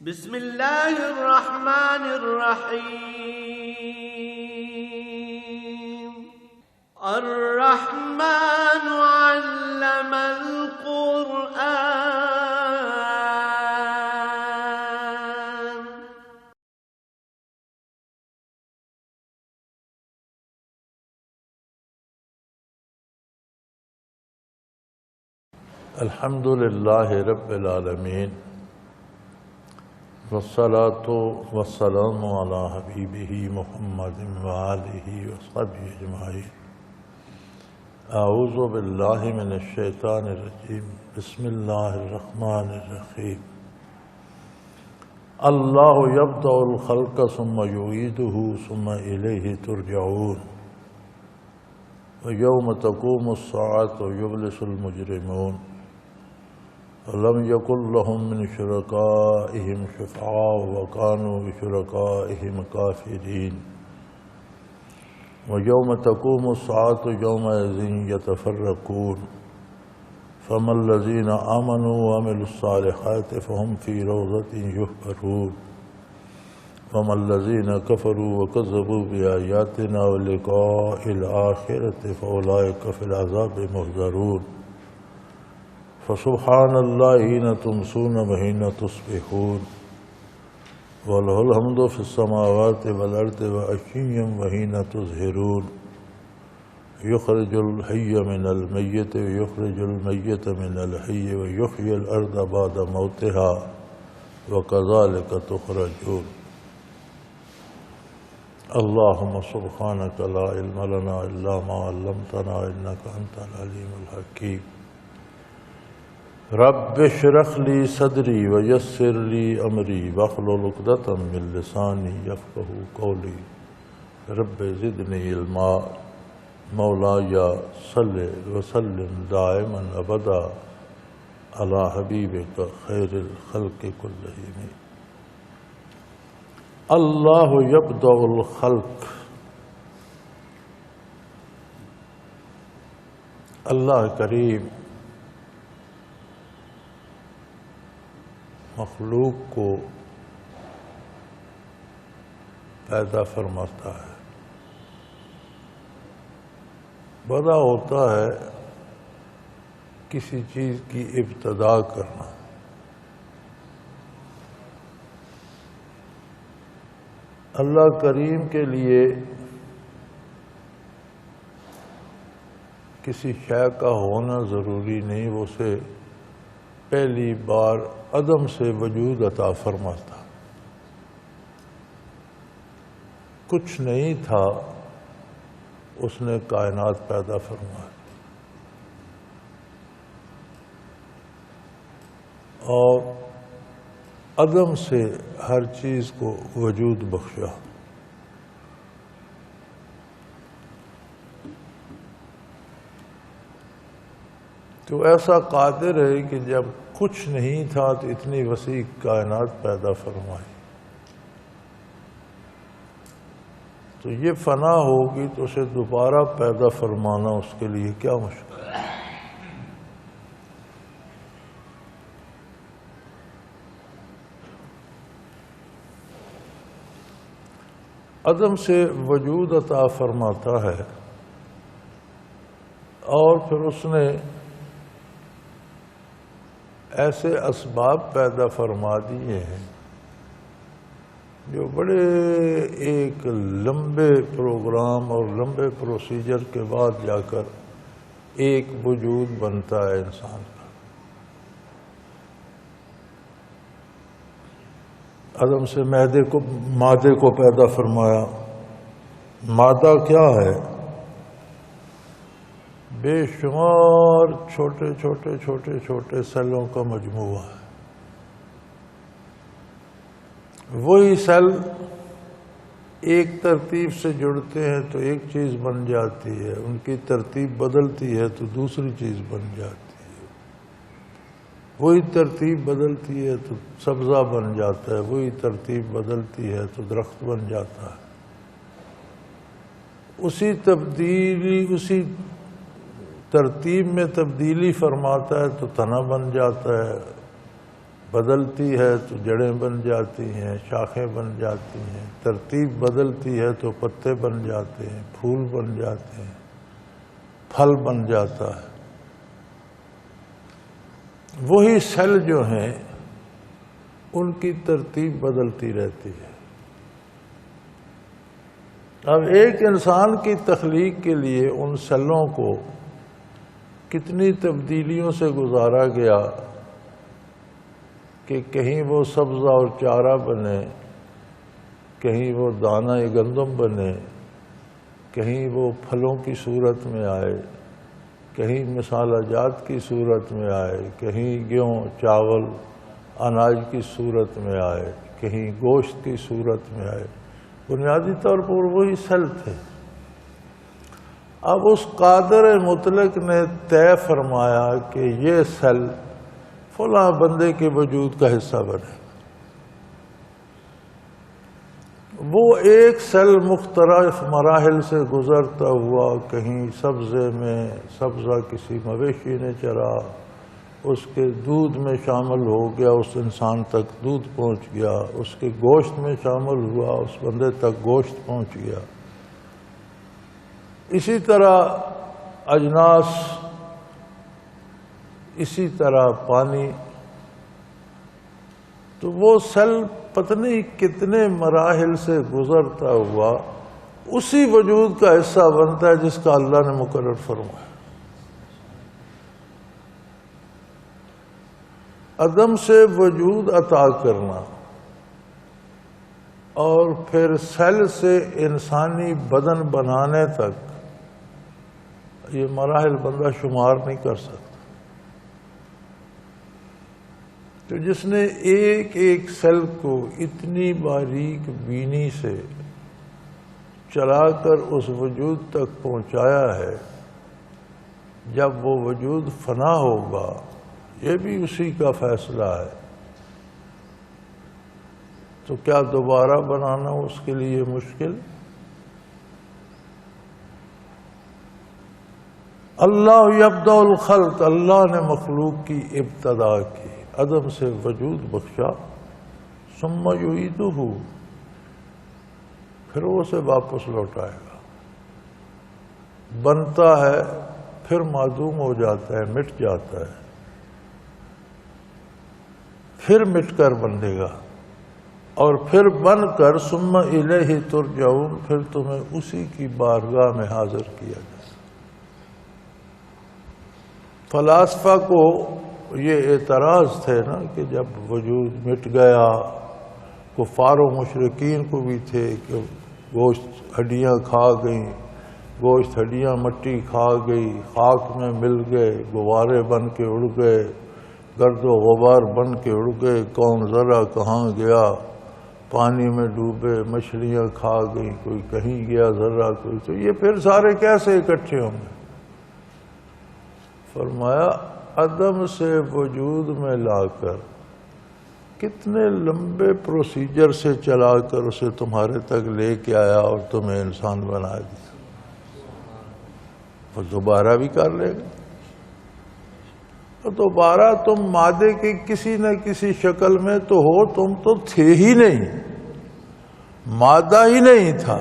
بسم اللہ الرحمن الرحیم الرحمن علم القرآن الحمد للہ رب العالمین والصلاة والسلام علی حبیبہ محمد وآلہ وصحبہ اجمعین۔ اعوذ باللہ من الشیطان الرجیم، بسم اللہ الرحمن الرحیم۔ اللہ یبدأ الخلق ثم یعیدہ ثم الیہ ترجعون ویوم تقوم الساعة یبلس المجرمون لم يكن لهم من شركائهم شفعاء وكانوا بشركائهم كافرين ويوم تقوم الساعة يومئذ يتفرقون فما الذين آمنوا وعملوا الصالحات فهم في روضة يحبرون وما الذين كفروا وكذبوا بآياتنا ولقاء الآخرة فأولئك في العذاب محضرون فسبحان اللہ حین تمسون وحین تصبحون وله الحمد فی السماوات والارض وعشیا وحین تظہرون یخرج الحی من المیت ویخرج المیت من الحی ویحیی الارض بعد موتها وکذالک تخرجون۔ اللہم سبحانک لا علم لنا الا ما علمتنا انک انت العلیم الحکیم۔ رب اشرح لی صدری ویسر لی امری واحلل عقدۃ من لسانی یفقہوا قولی رب زدنی علما۔ مولاي صل وسلم دائما ابدا علی حبیبک خیر الخلق کلہم۔ اللہ یبدأ الخلق، اللہ کریم مخلوق کو پیدا فرماتا ہے۔ بڑا ہوتا ہے کسی چیز کی ابتدا کرنا۔ اللہ کریم کے لیے کسی شے کا ہونا ضروری نہیں، وہ اسے پہلی بار عدم سے وجود عطا فرماتا۔ کچھ نہیں تھا، اس نے کائنات پیدا فرمائی اور عدم سے ہر چیز کو وجود بخشا۔ تو ایسا قادر ہے کہ جب کچھ نہیں تھا تو اتنی وسیع کائنات پیدا فرمائی۔ تو یہ فنا ہوگی تو اسے دوبارہ پیدا فرمانا اس کے لیے کیا مشکل ہے۔ عدم سے وجود عطا فرماتا ہے اور پھر اس نے ایسے اسباب پیدا فرما دیے ہیں جو بڑے ایک لمبے پروگرام اور لمبے پروسیجر کے بعد جا کر ایک وجود بنتا ہے انسان کا۔ عدم سے مادے کو پیدا فرمایا۔ مادہ کیا ہے؟ بے شمار چھوٹے چھوٹے چھوٹے چھوٹے سیلوں کا مجموعہ ہے۔ وہی سیل ایک ترتیب سے جڑتے ہیں تو ایک چیز بن جاتی ہے، ان کی ترتیب بدلتی ہے تو دوسری چیز بن جاتی ہے، وہی ترتیب بدلتی ہے تو سبزہ بن جاتا ہے، وہی ترتیب بدلتی ہے تو درخت بن جاتا ہے۔ اسی ترتیب میں تبدیلی فرماتا ہے تو تنا بن جاتا ہے، بدلتی ہے تو جڑیں بن جاتی ہیں، شاخیں بن جاتی ہیں، ترتیب بدلتی ہے تو پتے بن جاتے ہیں، پھول بن جاتے ہیں، پھل بن جاتا ہے۔ وہی سیل جو ہیں ان کی ترتیب بدلتی رہتی ہے۔ اب ایک انسان کی تخلیق کے لیے ان سیلوں کو کتنی تبدیلیوں سے گزارا گیا کہ کہیں وہ سبزہ اور چارہ بنے، کہیں وہ دانہ گندم بنے، کہیں وہ پھلوں کی صورت میں آئے، کہیں مسالہ جات کی صورت میں آئے، کہیں گیہوں چاول اناج کی صورت میں آئے، کہیں گوشت کی صورت میں آئے۔ بنیادی طور پر وہی سیل تھے۔ اب اس قادر مطلق نے طے فرمایا کہ یہ سیل فلاں بندے کے وجود کا حصہ بنے۔ وہ ایک سیل مختلف مراحل سے گزرتا ہوا کہیں سبزے میں سبزہ کسی مویشی نے چرا، اس کے دودھ میں شامل ہو گیا، اس انسان تک دودھ پہنچ گیا، اس کے گوشت میں شامل ہوا، اس بندے تک گوشت پہنچ گیا۔ اسی طرح اجناس، اسی طرح پانی۔ تو وہ سیل پتہ نہیں کتنے مراحل سے گزرتا ہوا اسی وجود کا حصہ بنتا ہے جس کا اللہ نے مقرر فرمایا۔ عدم سے وجود عطا کرنا اور پھر سیل سے انسانی بدن بنانے تک، یہ مراحل بندہ شمار نہیں کر سکتا۔ تو جس نے ایک ایک سیل کو اتنی باریک بینی سے چلا کر اس وجود تک پہنچایا ہے، جب وہ وجود فنا ہوگا یہ بھی اسی کا فیصلہ ہے، تو کیا دوبارہ بنانا اس کے لیے مشکل؟ اللہ یبدأ الخلق، اللہ نے مخلوق کی ابتدا کی، عدم سے وجود بخشا، ثم یعیدہ، پھر وہ اسے واپس لوٹائے گا۔ بنتا ہے پھر معدوم ہو جاتا ہے، مٹ جاتا ہے، پھر مٹ کر بنے گا، اور پھر بن کر ثم الیہ ترجعون، پھر تمہیں اسی کی بارگاہ میں حاضر کیا جائے۔ فلاسفہ کو یہ اعتراض تھے نا کہ جب وجود مٹ گیا، کفار و مشرکین کو بھی تھے کہ گوشت ہڈیاں کھا گئیں، گوشت ہڈیاں مٹی کھا گئی، خاک میں مل گئے، غبارے بن کے اڑ گئے، گرد و غبار بن کے اڑ گئے، کون ذرا کہاں گیا، پانی میں ڈوبے، مچھلیاں کھا گئیں، کوئی کہیں گیا ذرا، کوئی تو یہ پھر سارے کیسے اکٹھے ہوں گے؟ فرمایا عدم سے وجود میں لا کر کتنے لمبے پروسیجر سے چلا کر اسے تمہارے تک لے کے آیا اور تمہیں انسان بنا دیا، وہ دوبارہ بھی کر لے گا۔ تو دوبارہ تم مادے کی کسی نہ کسی شکل میں تو ہو، تم تو تھے ہی نہیں، مادہ ہی نہیں تھا۔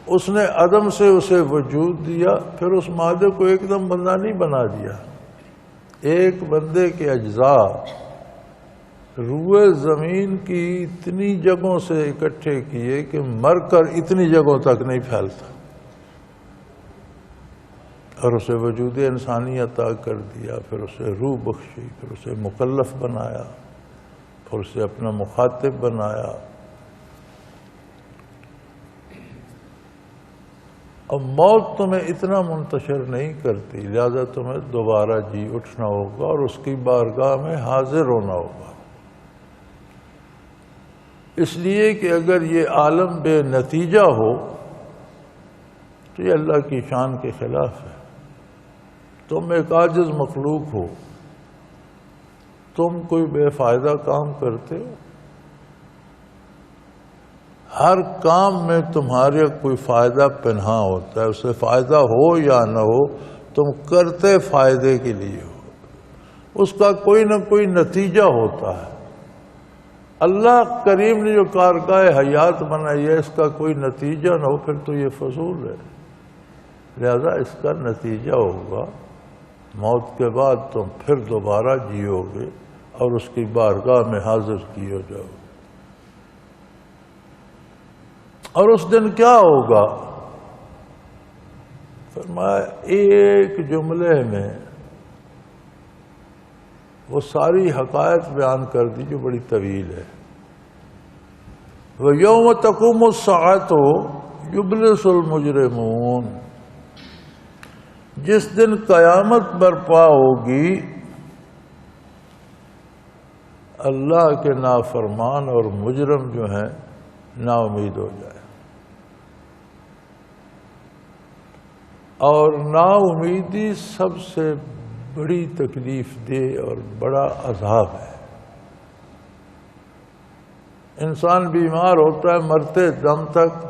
اس نے عدم سے اسے وجود دیا، پھر اس مادے کو ایک دم بندہ نہیں بنا دیا۔ ایک بندے کے اجزاء روئے زمین کی اتنی جگہوں سے اکٹھے کیے کہ مر کر اتنی جگہوں تک نہیں پھیلتا، اور اسے وجود انسانی عطا کر دیا، پھر اسے روح بخشی، پھر اسے مکلف بنایا، پھر اسے اپنا مخاطب بنایا۔ اب موت تمہیں اتنا منتشر نہیں کرتی، لہذا تمہیں دوبارہ جی اٹھنا ہوگا اور اس کی بارگاہ میں حاضر ہونا ہوگا۔ اس لیے کہ اگر یہ عالم بے نتیجہ ہو تو یہ اللہ کی شان کے خلاف ہے۔ تم ایک عاجز مخلوق ہو، تم کوئی بے فائدہ کام کرتے ہو، ہر کام میں تمہارے کوئی فائدہ پنہا ہوتا ہے، اسے فائدہ ہو یا نہ ہو تم کرتے فائدے کے لیے ہو۔ اس کا کوئی نہ کوئی نتیجہ ہوتا ہے۔ اللہ کریم نے جو کارگاہ حیات بنائی ہے، اس کا کوئی نتیجہ نہ ہو پھر تو یہ فضول ہے۔ لہذا اس کا نتیجہ ہوگا موت کے بعد تم پھر دوبارہ جیو گے اور اس کی بارگاہ میں حاضر کیے جاؤ۔ اور اس دن کیا ہوگا؟ فرمایا ایک جملے میں وہ ساری حقائق بیان کر دی جو بڑی طویل ہے۔ وَيَوْمَ تَقُومُ السَّاعَةُ يُبْلِسُ الْمُجْرِمُونَ، جس دن قیامت برپا ہوگی اللہ کے نافرمان اور مجرم جو ہیں نا امید ہو جائے۔ اور نا امیدی سب سے بڑی تکلیف دہ اور بڑا عذاب ہے۔ انسان بیمار ہوتا ہے، مرتے دم تک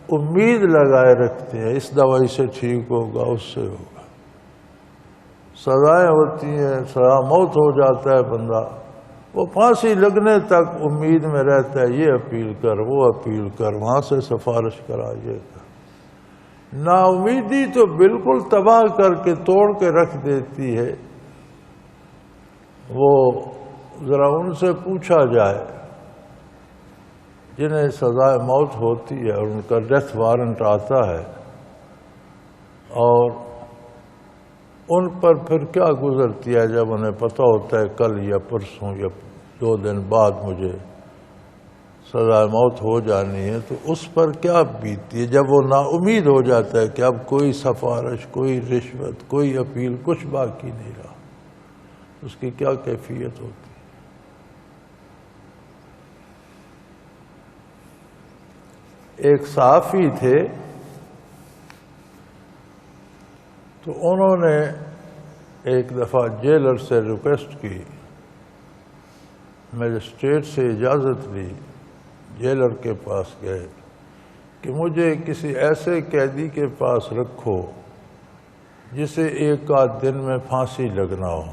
امید لگائے رکھتے ہیں اس دوائی سے ٹھیک ہوگا، اس سے ہوگا۔ سزائیں ہوتی ہیں، سزا موت ہو جاتا ہے بندہ، وہ پھانسی لگنے تک امید میں رہتا ہے، یہ اپیل کر، وہ اپیل کر، وہاں سے سفارش کرا، یہ کر۔ نا امیدی تو بالکل تباہ کر کے توڑ کے رکھ دیتی ہے۔ وہ ذرا ان سے پوچھا جائے جنہیں سزائے موت ہوتی ہے اور ان کا ڈیتھ وارنٹ آتا ہے، اور ان پر پھر کیا گزرتی ہے جب انہیں پتہ ہوتا ہے کل یا پرسوں یا 2 دن بعد مجھے سزائے موت ہو جانی ہے، تو اس پر کیا بیتتی ہے جب وہ نا امید ہو جاتا ہے کہ اب کوئی سفارش، کوئی رشوت، کوئی اپیل، کچھ باقی نہیں رہا، اس کی کیا کیفیت ہوتی ہے۔ ایک صحافی تھے، تو انہوں نے ایک دفعہ جیلر سے ریکویسٹ کی، مجسٹریٹ سے اجازت لی، جیلر کے پاس گئے کہ مجھے کسی ایسے قیدی کے پاس رکھو جسے 1 آدھ دن میں پھانسی لگنا ہو۔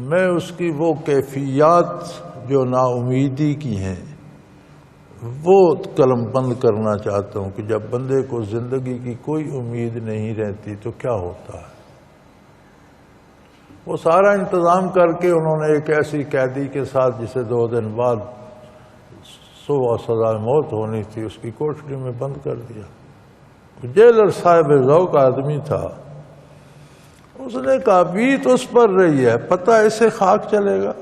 میں اس کی وہ کیفیات جو نا امیدی کی ہیں وہ قلم بند کرنا چاہتا ہوں کہ جب بندے کو زندگی کی کوئی امید نہیں رہتی تو کیا ہوتا ہے۔ وہ سارا انتظام کر کے انہوں نے ایک ایسی قیدی کے ساتھ جسے 2 دن بعد صبح سزائے موت ہونی تھی، اس کی کوٹری میں بند کر دیا۔ جیلر صاحب ذوق آدمی تھا، اس نے کہا بیت اس پر رہی ہے، پتہ اسے خاک چلے گا۔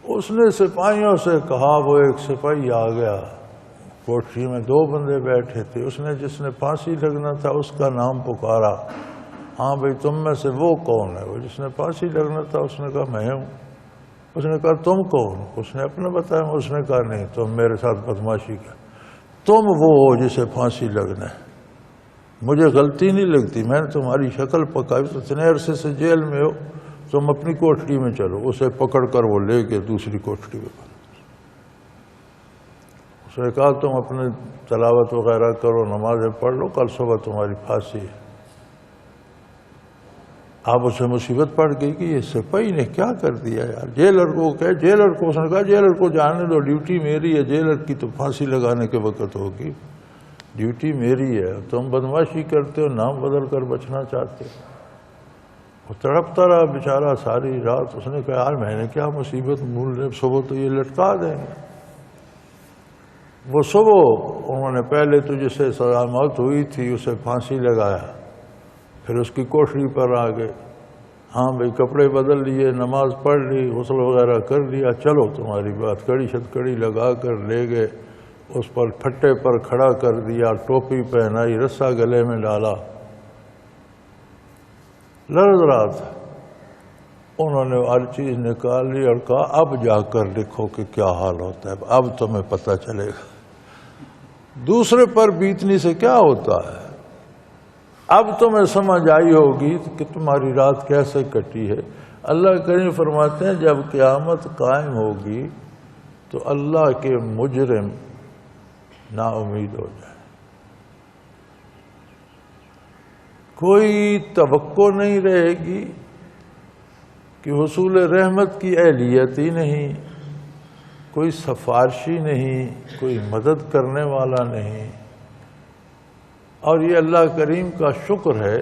اس نے سپاہیوں سے کہا، وہ ایک سپاہی آ گیا، کوٹری میں 2 بندے بیٹھے تھے، اس نے جس نے پھانسی لگنا تھا اس کا نام پکارا، ہاں بھئی تم میں سے وہ کون ہے؟ وہ جس نے پھانسی لگنا تھا، اس نے کہا میں ہوں۔ اس نے کہا تم کون؟ اس نے اپنا بتایا۔ اس نے کہا نہیں، تم میرے ساتھ بدماشی کر، تم وہ ہو جسے پھانسی لگنا ہے۔ مجھے غلطی نہیں لگتی، میں نے تمہاری شکل پکائی، تو اتنے عرصے سے جیل میں ہو، تم اپنی کوٹری میں چلو۔ اسے پکڑ کر وہ لے کے دوسری کوٹری میں بند۔ اس نے کہا تم اپنے تلاوت وغیرہ کرو، نمازیں پڑھ لو، کل صبح تمہاری پھانسی ہے۔ اب اسے مصیبت پڑ گئی کہ یہ سپاہی نے کیا کر دیا یار، جیلر کو کہ جیلر کو، اس نے کہا جیلر کو جانے دو، ڈیوٹی میری ہے، جیلر کی تو پھانسی لگانے کے وقت ہوگی، ڈیوٹی میری ہے، تم بدماشی کرتے ہو، نام بدل کر بچنا چاہتے ہو۔ وہ تڑپتا رہا بیچارہ ساری رات۔ اس نے کہا یار میں نے کیا مصیبت بھول رہے، صبح تو یہ لٹکا دیں گے۔ وہ صبح انہوں نے پہلے تو جسے سزا موت ہوئی تھی اسے پھانسی لگایا، پھر اس کی کوٹری پر آ گئے، ہاں بھئی کپڑے بدل لیے، نماز پڑھ لی، غسل وغیرہ کر لیا، چلو تمہاری بات، کڑی شتکڑی لگا کر لے گئے، اس پر پھٹے پر کھڑا کر دیا، ٹوپی پہنائی، رسا گلے میں ڈالا، لرز رہا تھا۔ انہوں نے ہر چیز نکال لی اور کہا اب جا کر لکھو کہ کیا حال ہوتا ہے، اب تمہیں پتہ چلے گا دوسرے پر بیتنے سے کیا ہوتا ہے۔ اب تمہیں سمجھ آئی ہوگی کہ تمہاری رات کیسے کٹی ہے۔ اللہ کریم فرماتے ہیں جب قیامت قائم ہوگی تو اللہ کے مجرم نا امید ہو جائے، کوئی توقع نہیں رہے گی کہ حصول رحمت کی اہلیت ہی نہیں، کوئی سفارشی نہیں، کوئی مدد کرنے والا نہیں۔ اور یہ اللہ کریم کا شکر ہے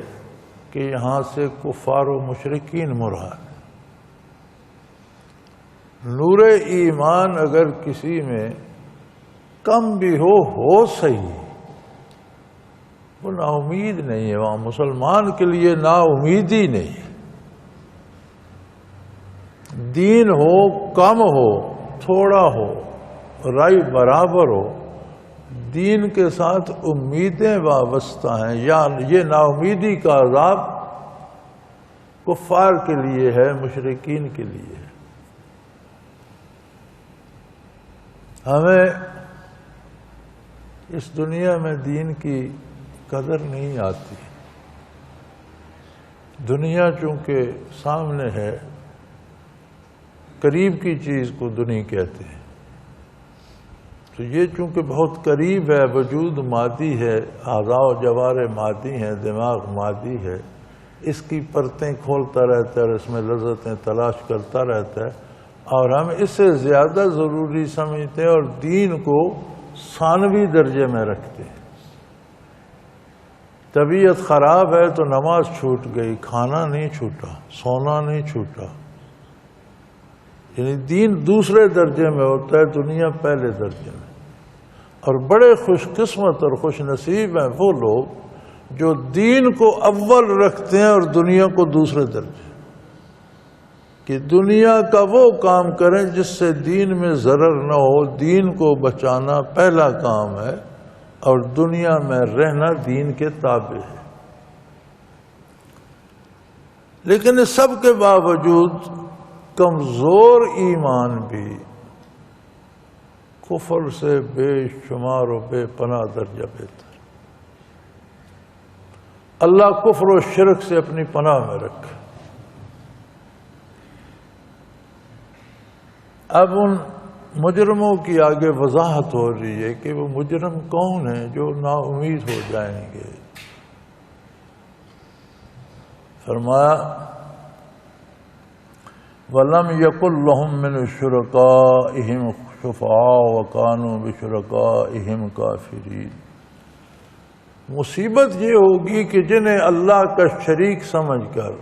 کہ یہاں سے کفار و مشرکین مراد۔ نور ایمان اگر کسی میں کم بھی ہو صحیح، وہ نا امید نہیں ہے، وہاں مسلمان کے لیے نا امیدی نہیں ہے۔ دین ہو، کم ہو، تھوڑا ہو، رائے برابر ہو، دین کے ساتھ امیدیں وابستہ ہیں، یا یہ نا امیدی کا عذاب کفار کے لیے ہے، مشرکین کے لیے ہے۔ ہمیں اس دنیا میں دین کی قدر نہیں آتی۔ دنیا چونکہ سامنے ہے، قریب کی چیز کو دنیا کہتے ہیں، تو یہ چونکہ بہت قریب ہے، وجود مادی ہے، اعضاء و جوارح مادی ہیں، دماغ مادی ہے، اس کی پرتیں کھولتا رہتا ہے اور اس میں لذتیں تلاش کرتا رہتا ہے، اور ہم اس سے زیادہ ضروری سمجھتے ہیں اور دین کو ثانوی درجے میں رکھتے ہیں۔ طبیعت خراب ہے تو نماز چھوٹ گئی، کھانا نہیں چھوٹا، سونا نہیں چھوٹا، یعنی دین دوسرے درجے میں ہوتا ہے، دنیا پہلے درجے میں۔ اور بڑے خوش قسمت اور خوش نصیب ہیں وہ لوگ جو دین کو اول رکھتے ہیں اور دنیا کو دوسرے درجے، کہ دنیا کا وہ کام کریں جس سے دین میں ضرر نہ ہو، دین کو بچانا پہلا کام ہے، اور دنیا میں رہنا دین کے تابع ہے۔ لیکن اس سب کے باوجود کمزور ایمان بھی کفر سے بے شمار و بے پناہ درجہ بہتر۔ اللہ کفر و شرک سے اپنی پناہ میں رکھے۔ اب ان مجرموں کی آگے وضاحت ہو رہی ہے کہ وہ مجرم کون ہیں جو نا امید ہو جائیں گے۔ فرمایا وَلَمْ يَكُنْ لَهُم مِّنْ شُرَكَائِهِمْ شُفَعَاءُ وَكَانُوا بِشُرَكَائِهِمْ كَافِرِينَ۔ مصیبت یہ ہوگی کہ جنہیں اللہ کا شریک سمجھ کر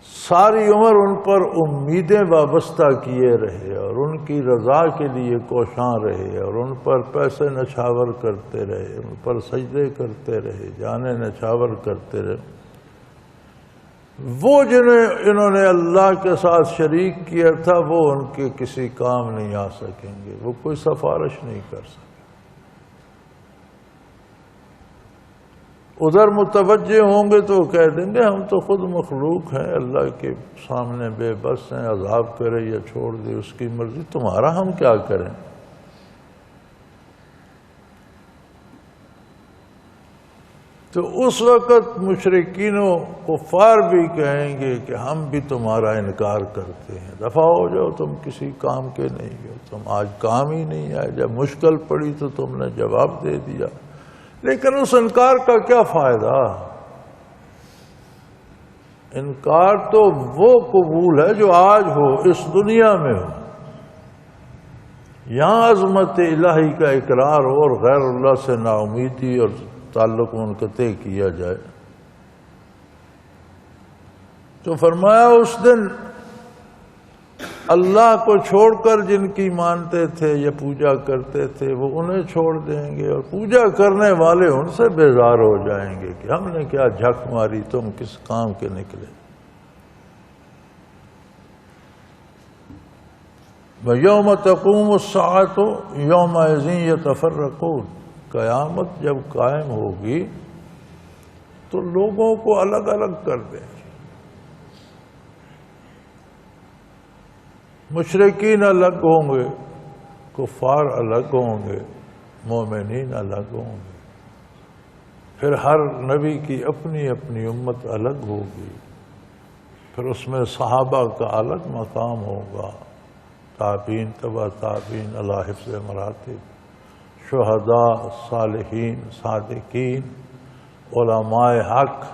ساری عمر ان پر امیدیں وابستہ کیے رہے اور ان کی رضا کے لیے کوشاں رہے اور ان پر پیسے نچھاور کرتے رہے، ان پر سجدے کرتے رہے، جانیں نچھاور کرتے رہے، وہ جنہیں انہوں نے اللہ کے ساتھ شریک کیا تھا وہ ان کے کسی کام نہیں آ سکیں گے، وہ کوئی سفارش نہیں کر سکیں۔ ادھر متوجہ ہوں گے تو کہہ دیں گے ہم تو خود مخلوق ہیں، اللہ کے سامنے بے بس ہیں، عذاب کرے یا چھوڑ دے اس کی مرضی، تمہارا ہم کیا کریں۔ تو اس وقت مشرکین و کفار بھی کہیں گے کہ ہم بھی تمہارا انکار کرتے ہیں، دفع ہو جاؤ، تم کسی کام کے نہیں ہو، تم آج کام ہی نہیں آئے، جب مشکل پڑی تو تم نے جواب دے دیا۔ لیکن اس انکار کا کیا فائدہ؟ انکار تو وہ قبول ہے جو آج ہو، اس دنیا میں ہو، یہاں عظمت الہی کا اقرار ہو اور غیر اللہ سے نا امیدی اور تعلق منقطع کیا جائے۔ تو فرمایا اس دن اللہ کو چھوڑ کر جن کی مانتے تھے یا پوجا کرتے تھے وہ انہیں چھوڑ دیں گے، اور پوجا کرنے والے ان سے بیزار ہو جائیں گے کہ ہم نے کیا جھک ماری، تم کس کام کے نکلے۔ وَيَوْمَ تَقُومُ السَّاعَةُ يَوْمَئِذٍ يَتَفَرَّقُونَ، قیامت جب قائم ہوگی تو لوگوں کو الگ الگ کر دیں گے، مشرکین الگ ہوں گے، کفار الگ ہوں گے، مومنین الگ ہوں گے، پھر ہر نبی کی اپنی اپنی امت الگ ہوگی، پھر اس میں صحابہ کا الگ مقام ہوگا، تابعین تبع تابعین علی حفظ مراتب، شہداء، صالحین، صادقین، علماء حق،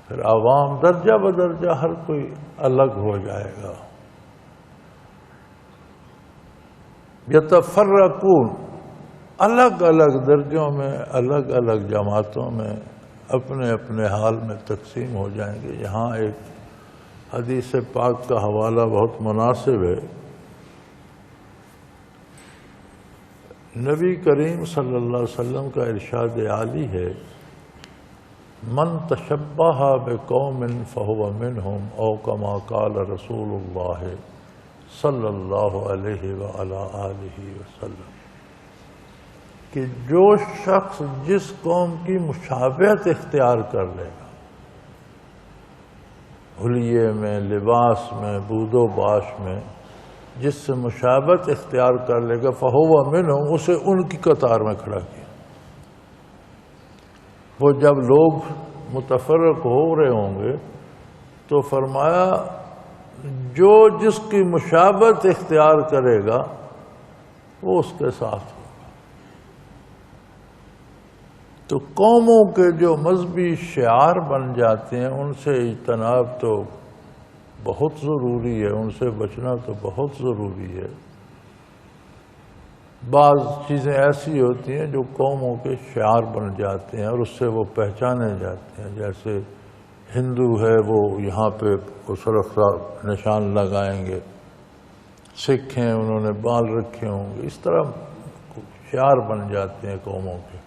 پھر عوام، درجہ بدرجہ ہر کوئی الگ ہو جائے گا. یتفرقون، الگ الگ درجوں میں، الگ الگ جماعتوں میں اپنے اپنے حال میں تقسیم ہو جائیں گے. یہاں ایک حدیث پاک کا حوالہ بہت مناسب ہے. نبی کریم صلی اللہ علیہ وسلم کا ارشاد عالی ہے، من تشبہ بقوم فہو منہم او کما قال رسول اللہ صلی اللہ علیہ وآلہ آلہ وسلم، کہ جو شخص جس قوم کی مشابہت اختیار کر لے گا، حلیے میں، لباس میں، بود و باش میں، جس سے مشابہت اختیار کر لے گا، فہو منہم، اسے ان کی قطار میں کھڑا کیا. وہ جب لوگ متفرق ہو رہے ہوں گے تو فرمایا جو جس کی مشابہت اختیار کرے گا وہ اس کے ساتھ ہوگا. تو قوموں کے جو مذہبی شعار بن جاتے ہیں ان سے اجتناب تو بہت ضروری ہے، ان سے بچنا تو بہت ضروری ہے. بعض چیزیں ایسی ہوتی ہیں جو قوموں کے شعار بن جاتے ہیں اور اس سے وہ پہچانے جاتے ہیں. جیسے ہندو ہے وہ یہاں پہ سرخ نشان لگائیں گے، سکھ ہیں انہوں نے بال رکھے ہوں گے، اس طرح شعار بن جاتے ہیں قوموں کے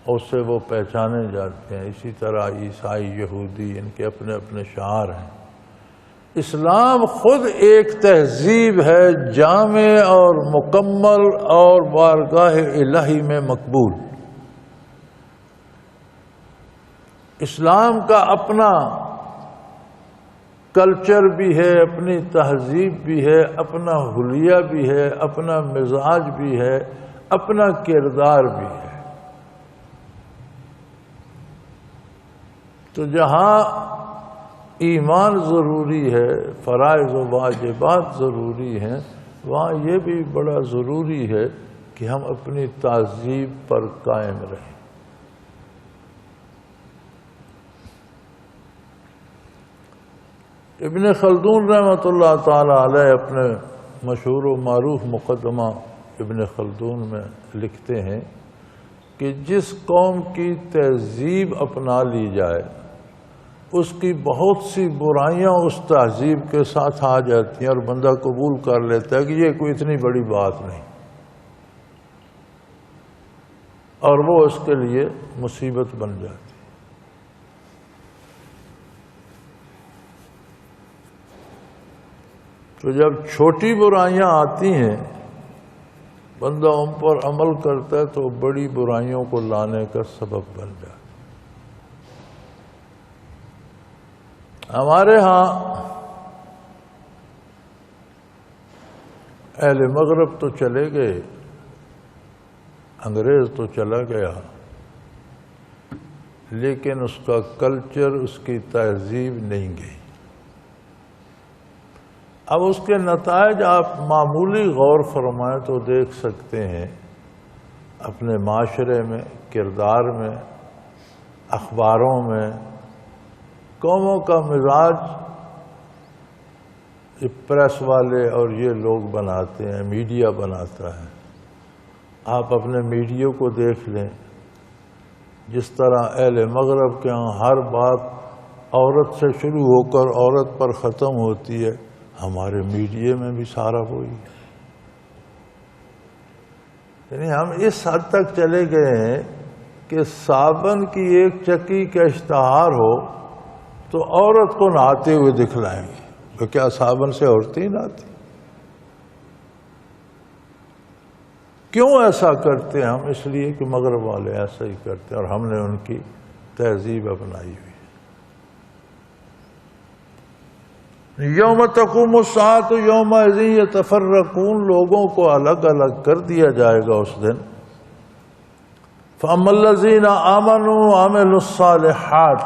اور اس سے وہ پہچانے جاتے ہیں. اسی طرح عیسائی، یہودی، ان کے اپنے اپنے شعار ہیں. اسلام خود ایک تہذیب ہے جامع اور مکمل اور بارگاہ الہی میں مقبول. اسلام کا اپنا کلچر بھی ہے، اپنی تہذیب بھی ہے، اپنا حلیہ بھی ہے، اپنا مزاج بھی ہے، اپنا کردار بھی ہے. تو جہاں ایمان ضروری ہے، فرائض و واجبات ضروری ہیں، وہاں یہ بھی بڑا ضروری ہے کہ ہم اپنی تہذیب پر قائم رہیں. ابن خلدون رحمۃ اللہ تعالی علیہ اپنے مشہور و معروف مقدمہ ابن خلدون میں لکھتے ہیں کہ جس قوم کی تہذیب اپنا لی جائے اس کی بہت سی برائیاں اس تہذیب کے ساتھ آ جاتی ہیں اور بندہ قبول کر لیتا ہے کہ یہ کوئی اتنی بڑی بات نہیں، اور وہ اس کے لیے مصیبت بن جاتی. تو جب چھوٹی برائیاں آتی ہیں بندہ ان پر عمل کرتا ہے تو بڑی برائیوں کو لانے کا سبب بن جاتا ہے. ہمارے ہاں اہل مغرب تو چلے گئے، انگریز تو چلا گیا، لیکن اس کا کلچر، اس کی تہذیب نہیں گئی. اب اس کے نتائج آپ معمولی غور فرمائیں تو دیکھ سکتے ہیں اپنے معاشرے میں، کردار میں، اخباروں میں. قوموں کا مزاج یہ پریس والے اور یہ لوگ بناتے ہیں، میڈیا بناتا ہے. آپ اپنے میڈیا کو دیکھ لیں، جس طرح اہل مغرب کے ہاں ہر بات عورت سے شروع ہو کر عورت پر ختم ہوتی ہے، ہمارے میڈیا میں بھی سارا وہی ہے. یعنی ہم اس حد تک چلے گئے ہیں کہ صابن کی ایک چکی کا اشتہار ہو تو عورت کو نہاتے ہوئے دکھلائیں گے. تو کیا صابن سے عورتیں نہاتی؟ کیوں ایسا کرتے ہیں ہم؟ اس لیے کہ مغرب والے ایسا ہی کرتے ہیں اور ہم نے ان کی تہذیب اپنائی ہوئی. یوم تقوم الساعۃ یومئذ یتفرقون، لوگوں کو الگ الگ کر دیا جائے گا اس دن. فَأَمَّا الَّذِينَ آمَنُوا وَعَمِلُوا الصَّالِحَاتِ،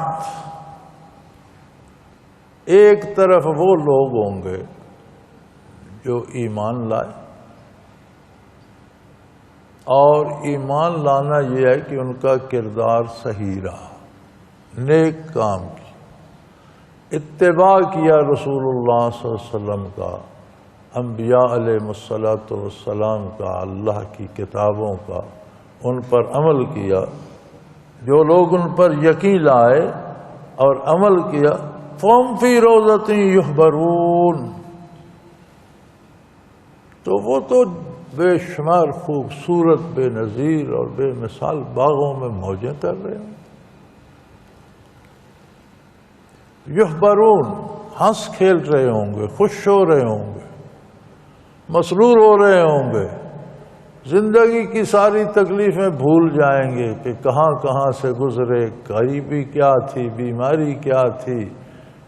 ایک طرف وہ لوگ ہوں گے جو ایمان لائے، اور ایمان لانا یہ ہے کہ ان کا کردار صحیح رہا. نیک کام کی، اتباع کیا رسول اللہ صلی اللہ علیہ وسلم کا، انبیاء علیہ الصلوۃ والسلام کا، اللہ کی کتابوں کا، ان پر عمل کیا۔ جو لوگ ان پر یقین لائے اور عمل کیا، فَهُمْ فِي رَوْضَةٍ يُحْبَرُونَ، تو وہ تو بے شمار خوبصورت، بے نظیر اور بے مثال باغوں میں موجیں کر رہے ہیں۔ یحبرون، ہنس کھیل رہے ہوں گے، خوش ہو رہے ہوں گے، مسرور ہو رہے ہوں گے، زندگی کی ساری تکلیفیں بھول جائیں گے کہ کہاں کہاں سے گزرے، غریبی کیا تھی، بیماری کیا تھی،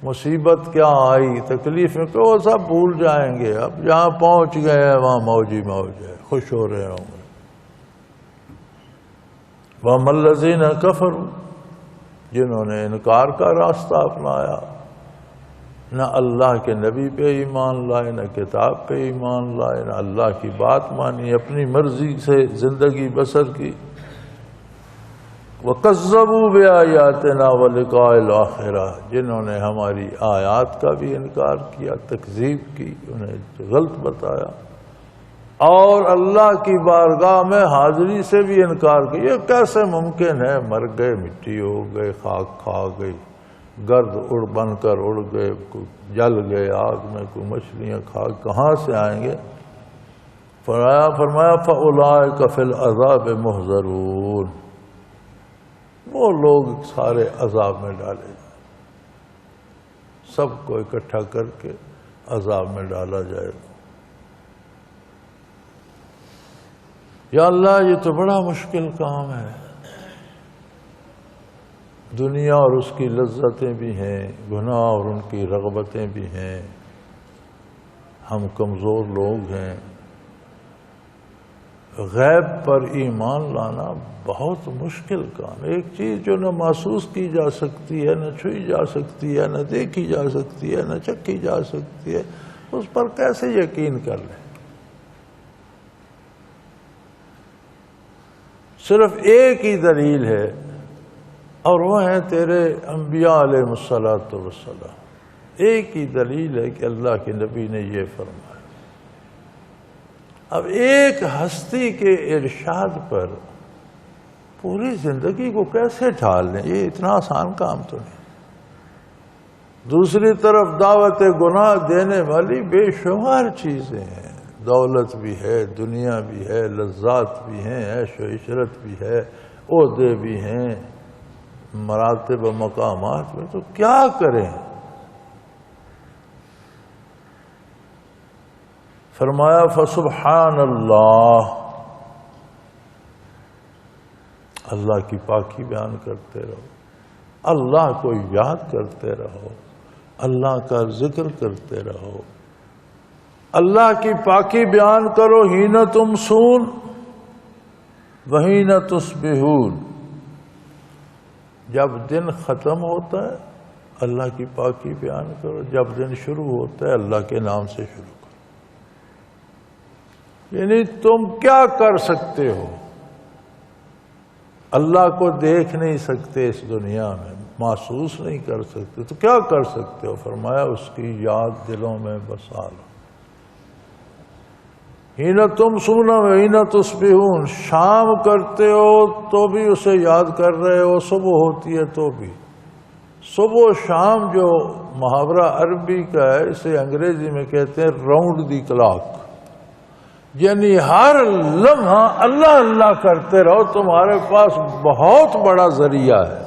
مصیبت کیا آئی، تکلیفیں کہ وہ سب بھول جائیں گے۔ اب جہاں پہنچ گئے ہیں وہاں موج ہی موج ہے، خوش ہو رہے ہوں گے۔ وَأَمَّا الَّذِينَ كَفَرُوا، جنہوں نے انکار کا راستہ اپنایا، نہ اللہ کے نبی پہ ایمان لائے، نہ کتاب پہ ایمان لائے، نہ اللہ کی بات مانی، اپنی مرضی سے زندگی بسر کی۔ وَكَذَّبُوا بِآيَاتِنَا وَلِقَاءِ الْآخِرَةِ، جنہوں نے ہماری آیات کا بھی انکار کیا، تکذیب کی، انہیں غلط بتایا، اور اللہ کی بارگاہ میں حاضری سے بھی انکار کیا۔ یہ کیسے ممکن ہے؟ مر گئے، مٹی ہو گئے، خاک کھا گئی، گرد اڑ بن کر اڑ گئے، جل گئے آگ میں، کوئی مچھلیاں کھا، کہاں سے آئیں گے؟ فرمایا فَأُولَٰئِكَ فِي الْعَذَابِ مُحْضَرُونَ، وہ لوگ سارے عذاب میں ڈالے جائیں، سب کو اکٹھا کر کے عذاب میں ڈالا جائے گا۔ یا اللہ، یہ تو بڑا مشکل کام ہے۔ دنیا اور اس کی لذتیں بھی ہیں، گناہ اور ان کی رغبتیں بھی ہیں، ہم کمزور لوگ ہیں۔ غیب پر ایمان لانا بہت مشکل کام ہے۔ ایک چیز جو نہ محسوس کی جا سکتی ہے، نہ چھوئی جا سکتی ہے، نہ دیکھی جا سکتی ہے، نہ چکھی جا سکتی ہے، اس پر کیسے یقین کر لیں؟ صرف ایک ہی دلیل ہے، اور وہ ہے تیرے انبیاء علیہ الصلوۃ والسلام۔ ایک ہی دلیل ہے کہ اللہ کے نبی نے یہ فرمایا۔ اب ایک ہستی کے ارشاد پر پوری زندگی کو کیسے ڈھال لیں؟ یہ اتنا آسان کام تو نہیں۔ دوسری طرف دعوت گناہ دینے والی بے شمار چیزیں ہیں، دولت بھی ہے، دنیا بھی ہے، لذات بھی ہیں، عیش و عشرت بھی ہے، عہدے بھی ہیں، مراتب و مقامات میں، تو کیا کریں؟ فرمایا فسبحان اللہ، اللہ کی پاکی بیان کرتے رہو، اللہ کو یاد کرتے رہو، اللہ کا ذکر کرتے رہو، اللہ کی پاکی بیان کرو۔ حین تمسون وحین تصبحون، جب دن ختم ہوتا ہے اللہ کی پاکی بیان کرو، جب دن شروع ہوتا ہے اللہ کے نام سے شروع کرو۔ یعنی تم کیا کر سکتے ہو؟ اللہ کو دیکھ نہیں سکتے اس دنیا میں، محسوس نہیں کر سکتے، تو کیا کر سکتے ہو؟ فرمایا اس کی یاد دلوں میں بسا لو۔ حین تمسون وحین تصبحون، شام کرتے ہو تو بھی اسے یاد کر رہے ہو، صبح ہوتی ہے تو بھی۔ صبح و شام جو محاورہ عربی کا ہے، اسے انگریزی میں کہتے ہیں راؤنڈ دی کلاک، یعنی ہر لمحہ اللہ اللہ کرتے رہو، تمہارے پاس بہت بڑا ذریعہ ہے۔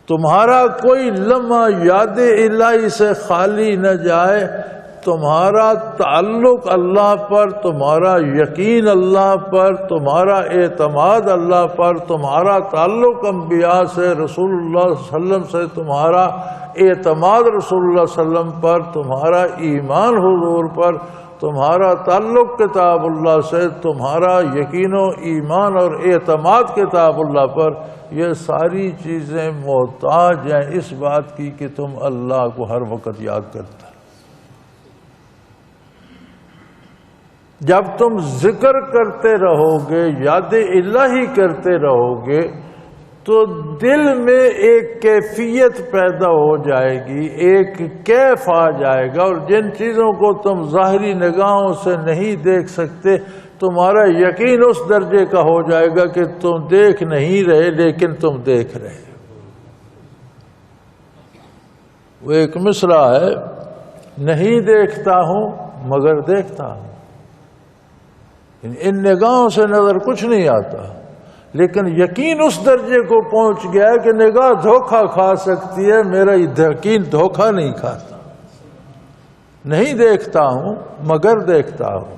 تمہارا کوئی لمحہ یاد الہی سے خالی نہ جائے، تمہارا تعلق اللہ پر، تمہارا یقین اللہ پر، تمہارا اعتماد اللہ پر، تمہارا تعلق انبیاء سے، رسول اللہ صلی اللہ علیہ وسلم سے، تمہارا اعتماد رسول اللہ صلی اللہ علیہ وسلم پر، تمہارا ایمان حضور پر، تمہارا تعلق کتاب اللہ سے، تمہارا یقین و ایمان اور اعتماد کتاب اللہ پر، یہ ساری چیزیں محتاج ہیں اس بات کی کہ تم اللہ کو ہر وقت یاد کرتے۔ جب تم ذکر کرتے رہو گے، یاد الہی کرتے رہو گے، تو دل میں ایک کیفیت پیدا ہو جائے گی، ایک کیف آ جائے گا، اور جن چیزوں کو تم ظاہری نگاہوں سے نہیں دیکھ سکتے تمہارا یقین اس درجے کا ہو جائے گا کہ تم دیکھ نہیں رہے لیکن تم دیکھ رہے۔ وہ ایک مصرع ہے، نہیں دیکھتا ہوں مگر دیکھتا ہوں، ان نگاہوں سے نظر کچھ نہیں آتا، لیکن یقین اس درجے کو پہنچ گیا کہ نگاہ دھوکہ کھا سکتی ہے، میرا یقین دھوکہ نہیں کھاتا۔ نہیں دیکھتا ہوں مگر دیکھتا ہوں۔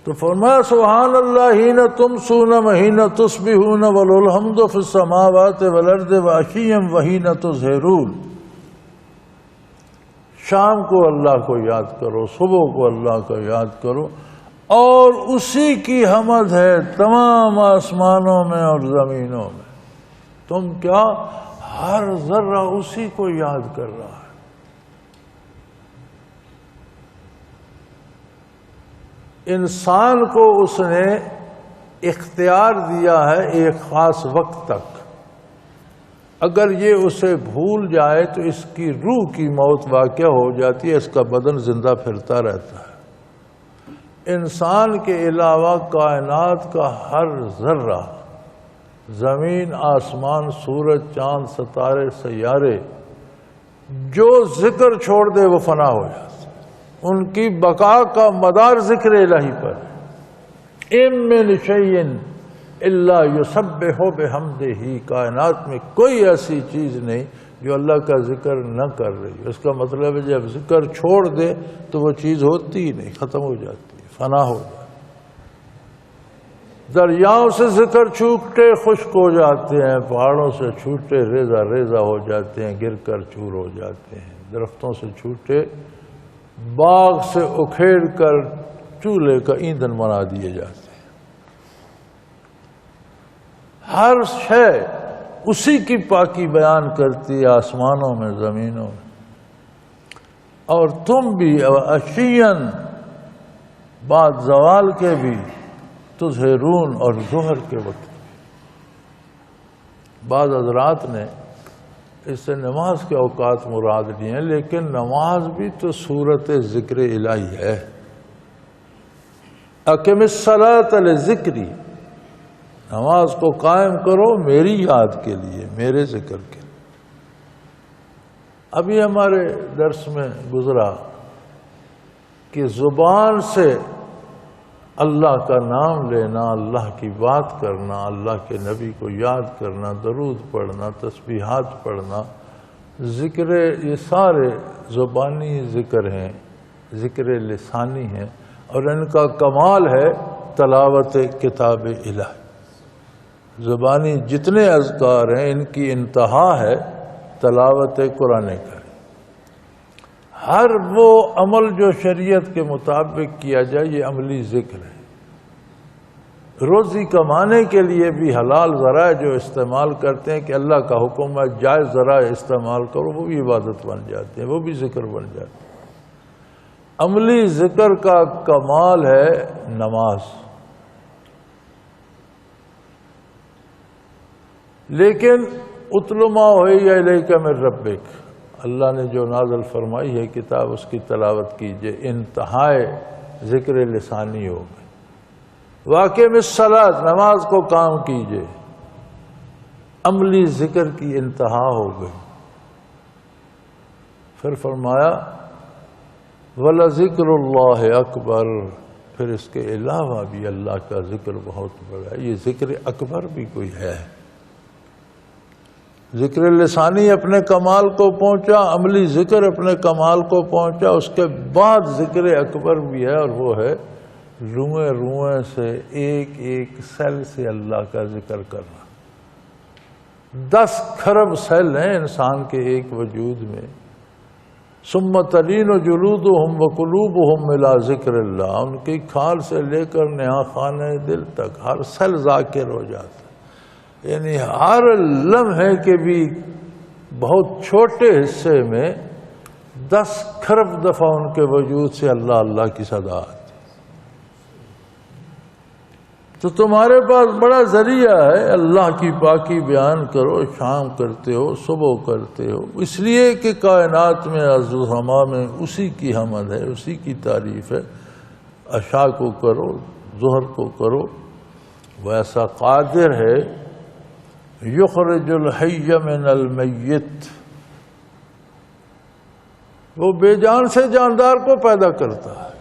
تو فرمایا سبحان اللہ حین تمسون وحین تصبحون وله الحمد فی السماوات والارض وعشیا وحین تظہرون۔ شام کو اللہ کو یاد کرو، صبح کو اللہ کو یاد کرو، اور اسی کی حمد ہے تمام آسمانوں میں اور زمینوں میں۔ تم کیا، ہر ذرہ اسی کو یاد کر رہا ہے۔ انسان کو اس نے اختیار دیا ہے ایک خاص وقت تک، اگر یہ اسے بھول جائے تو اس کی روح کی موت واقع ہو جاتی ہے، اس کا بدن زندہ پھرتا رہتا ہے۔ انسان کے علاوہ کائنات کا ہر ذرہ، زمین، آسمان، سورج، چاند، ستارے، سیارے، جو ذکر چھوڑ دے وہ فنا ہو جاتا ہے۔ ان کی بقا کا مدار ذکر الہی پر۔ اِن مِّن شَيْءٍ اِلَّا يُسَبِّحُ بِحَمْدِهِ، کائنات میں کوئی ایسی چیز نہیں جو اللہ کا ذکر نہ کر رہی۔ اس کا مطلب ہے جب ذکر چھوڑ دے تو وہ چیز ہوتی ہی نہیں، ختم ہو جاتی ہے، فنا ہو جاتی ہے۔ دریاؤں سے ذکر چھوٹے خشک ہو جاتے ہیں، پہاڑوں سے چھوٹے ریزہ ریزہ ہو جاتے ہیں، گر کر چور ہو جاتے ہیں، درختوں سے چھوٹے باغ سے اکھیڑ کر چولہے کا ایندھن بنا دیے جاتے ہیں۔ ہر شے اسی کی پاکی بیان کرتی ہے، آسمانوں میں، زمینوں میں۔ اور تم بھی عشیاً، بعد زوال کے بھی، تظہرون، اور ظہر کے وقت بھی۔ بعض حضرات نے اس سے نماز کے اوقات مراد لیے ہیں، لیکن نماز بھی تو صورت ذکر الہی ہے۔ اقم الصلاۃ لذکری، نماز کو قائم کرو میری یاد کے لیے، میرے ذکر کے لیے۔ ابھی ہمارے درس میں گزرا کہ زبان سے اللہ کا نام لینا، اللہ کی بات کرنا، اللہ کے نبی کو یاد کرنا، درود پڑھنا، تسبیحات پڑھنا، ذکر، یہ سارے زبانی ذکر ہیں، ذکر لسانی ہیں، اور ان کا کمال ہے تلاوت کتاب الہی۔ زبانی جتنے اذکار ہیں ان کی انتہا ہے تلاوت قرآن کریم۔ ہر وہ عمل جو شریعت کے مطابق کیا جائے یہ عملی ذکر ہے۔ روزی کمانے کے لیے بھی حلال ذرائع جو استعمال کرتے ہیں کہ اللہ کا حکم ہے جائز ذرائع استعمال کرو، وہ بھی عبادت بن جاتے ہیں، وہ بھی ذکر بن جاتے ہیں۔ عملی ذکر کا کمال ہے نماز۔ لیکن اتل ما اوحی الیک من ربک، اللہ نے جو نازل فرمائی ہے کتاب اس کی تلاوت کیجئے، انتہائے ذکر لسانی ہو گئی۔ واقم الصلاۃ، نماز کو کام کیجئے، عملی ذکر کی انتہا ہو گئی۔ پھر فرمایا وَلَذِكْرُ اللَّهِ أَكْبَرُ، پھر اس کے علاوہ بھی اللہ کا ذکر بہت بڑا ہے۔ یہ ذکر اکبر بھی کوئی ہے۔ ذکر لسانی اپنے کمال کو پہنچا، عملی ذکر اپنے کمال کو پہنچا، اس کے بعد ذکر اکبر بھی ہے، اور وہ ہے روئیں روئیں سے، ایک ایک سیل سے اللہ کا ذکر کرنا۔ 10 کھرب سیل ہیں انسان کے ایک وجود میں۔ ثم تلین جلودہم وقلوبہم الی ذکر اللہ، ان کی کھال سے لے کر نہا خانہ دل تک ہر سیل ذاکر ہو جاتا ہے۔ یعنی ہر لمحے کے بھی بہت چھوٹے حصے میں 10 کھرب دفعہ ان کے وجود سے اللہ اللہ کی صدا آتی۔ تو تمہارے پاس بڑا ذریعہ ہے، اللہ کی پاکی بیان کرو، شام کرتے ہو، صبح کرتے ہو، اس لیے کہ کائنات میں عرض و سما میں اسی کی حمد ہے، اسی کی تعریف ہے۔ عشاء کو کرو، ظہر کو کرو، وہ ایسا قادر ہے یخرج الحی من المیت، وہ بے جان سے جاندار کو پیدا کرتا ہے۔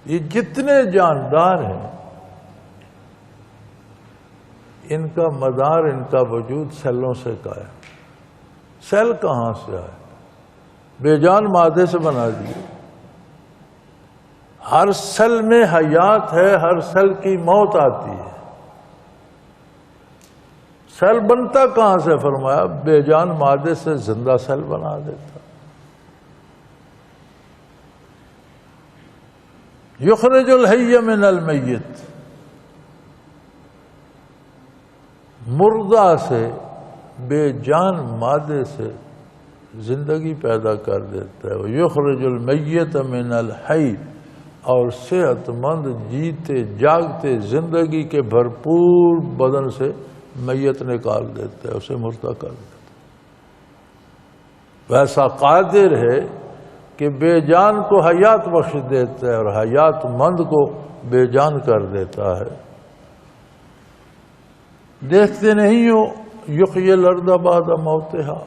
یہ جتنے جاندار ہیں ان کا مدار، ان کا وجود سیلوں سے قائم۔ سیل کہاں سے آئے؟ بے جان مادے سے بنا دیے۔ ہر سیل میں حیات ہے، ہر سیل کی موت آتی ہے۔ سیل بنتا کہاں سے؟ فرمایا بے جان مادے سے زندہ سیل بنا دیتا۔ یخرج الحی من المیت، مردہ سے، بے جان مادے سے زندگی پیدا کر دیتا ہے۔ یخرج المیت من الحی، اور صحت مند جیتے جاگتے زندگی کے بھرپور بدن سے میت نکال دیتا ہے، اسے مردہ کر دیتا ہے۔ ویسا قادر ہے کہ بے جان کو حیات بخش دیتا ہے اور حیات مند کو بے جان کر دیتا ہے۔ دیکھتے نہیں ہو یحیی الارض بعد موتہا،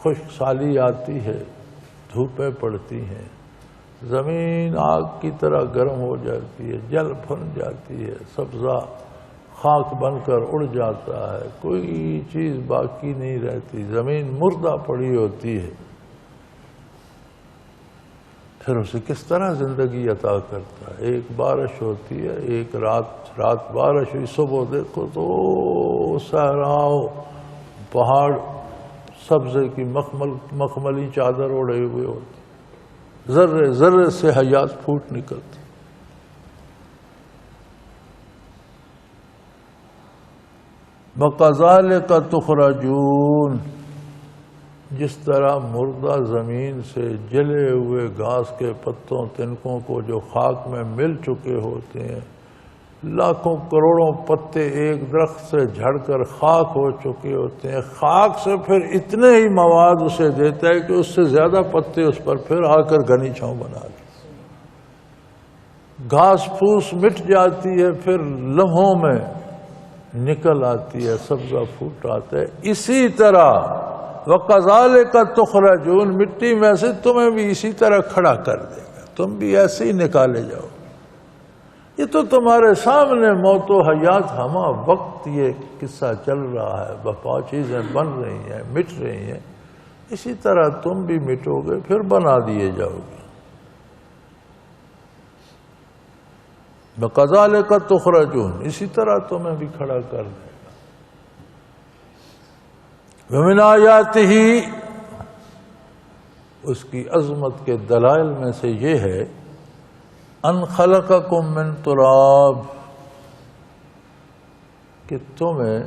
خشک سالی آتی ہے، دھوپیں پڑتی ہیں، زمین آگ کی طرح گرم ہو جاتی ہے، جل بھن جاتی ہے، سبزہ خاک بن کر اڑ جاتا ہے، کوئی چیز باقی نہیں رہتی، زمین مردہ پڑی ہوتی ہے۔ پھر اسے کس طرح زندگی عطا کرتا ہے؟ ایک بارش ہوتی ہے، ایک رات بارش ہوئی، صبح دیکھو تو صحراؤ پہاڑ سبزے کی مخملی چادر اڑے ہوئے ہوتی، ذرے ذرے سے حیات پھوٹ نکلتی۔ وَكَذَلِكَ تُخْرَجُونَ، جس طرح مردہ زمین سے جلے ہوئے گھاس کے پتوں تنکوں کو جو خاک میں مل چکے ہوتے ہیں، لاکھوں کروڑوں پتے ایک درخت سے جھڑ کر خاک ہو چکے ہوتے ہیں، خاک سے پھر اتنے ہی مواد اسے دیتا ہے کہ اس سے زیادہ پتے اس پر پھر آ کر گھنی چھاؤں بنا دیتے۔ گھاس پھوس مٹ جاتی ہے، پھر لمحوں میں نکل آتی ہے، سبزہ پھوٹ آتا ہے۔ اسی طرح وَكَذَلِكَ تُخْرَجُونَ، مٹی میں سے تمہیں بھی اسی طرح کھڑا کر دے گا، تم بھی ایسے ہی نکالے جاؤ۔ یہ تو تمہارے سامنے موت و حیات ہمہ وقت یہ قصہ چل رہا ہے، بپا چیزیں بن رہی ہیں، مٹ رہی ہیں، اسی طرح تم بھی مٹو گے، پھر بنا دیے جاؤ گے۔ وَكَذَلِكَ تُخْرَجُونَ، اسی طرح تمہیں بھی کھڑا کر دے گا۔ وَمِنْ آیَاتِهِ، اس کی عظمت کے دلائل میں سے یہ ہے، ان خلقکم من تراب، کہ تمہیں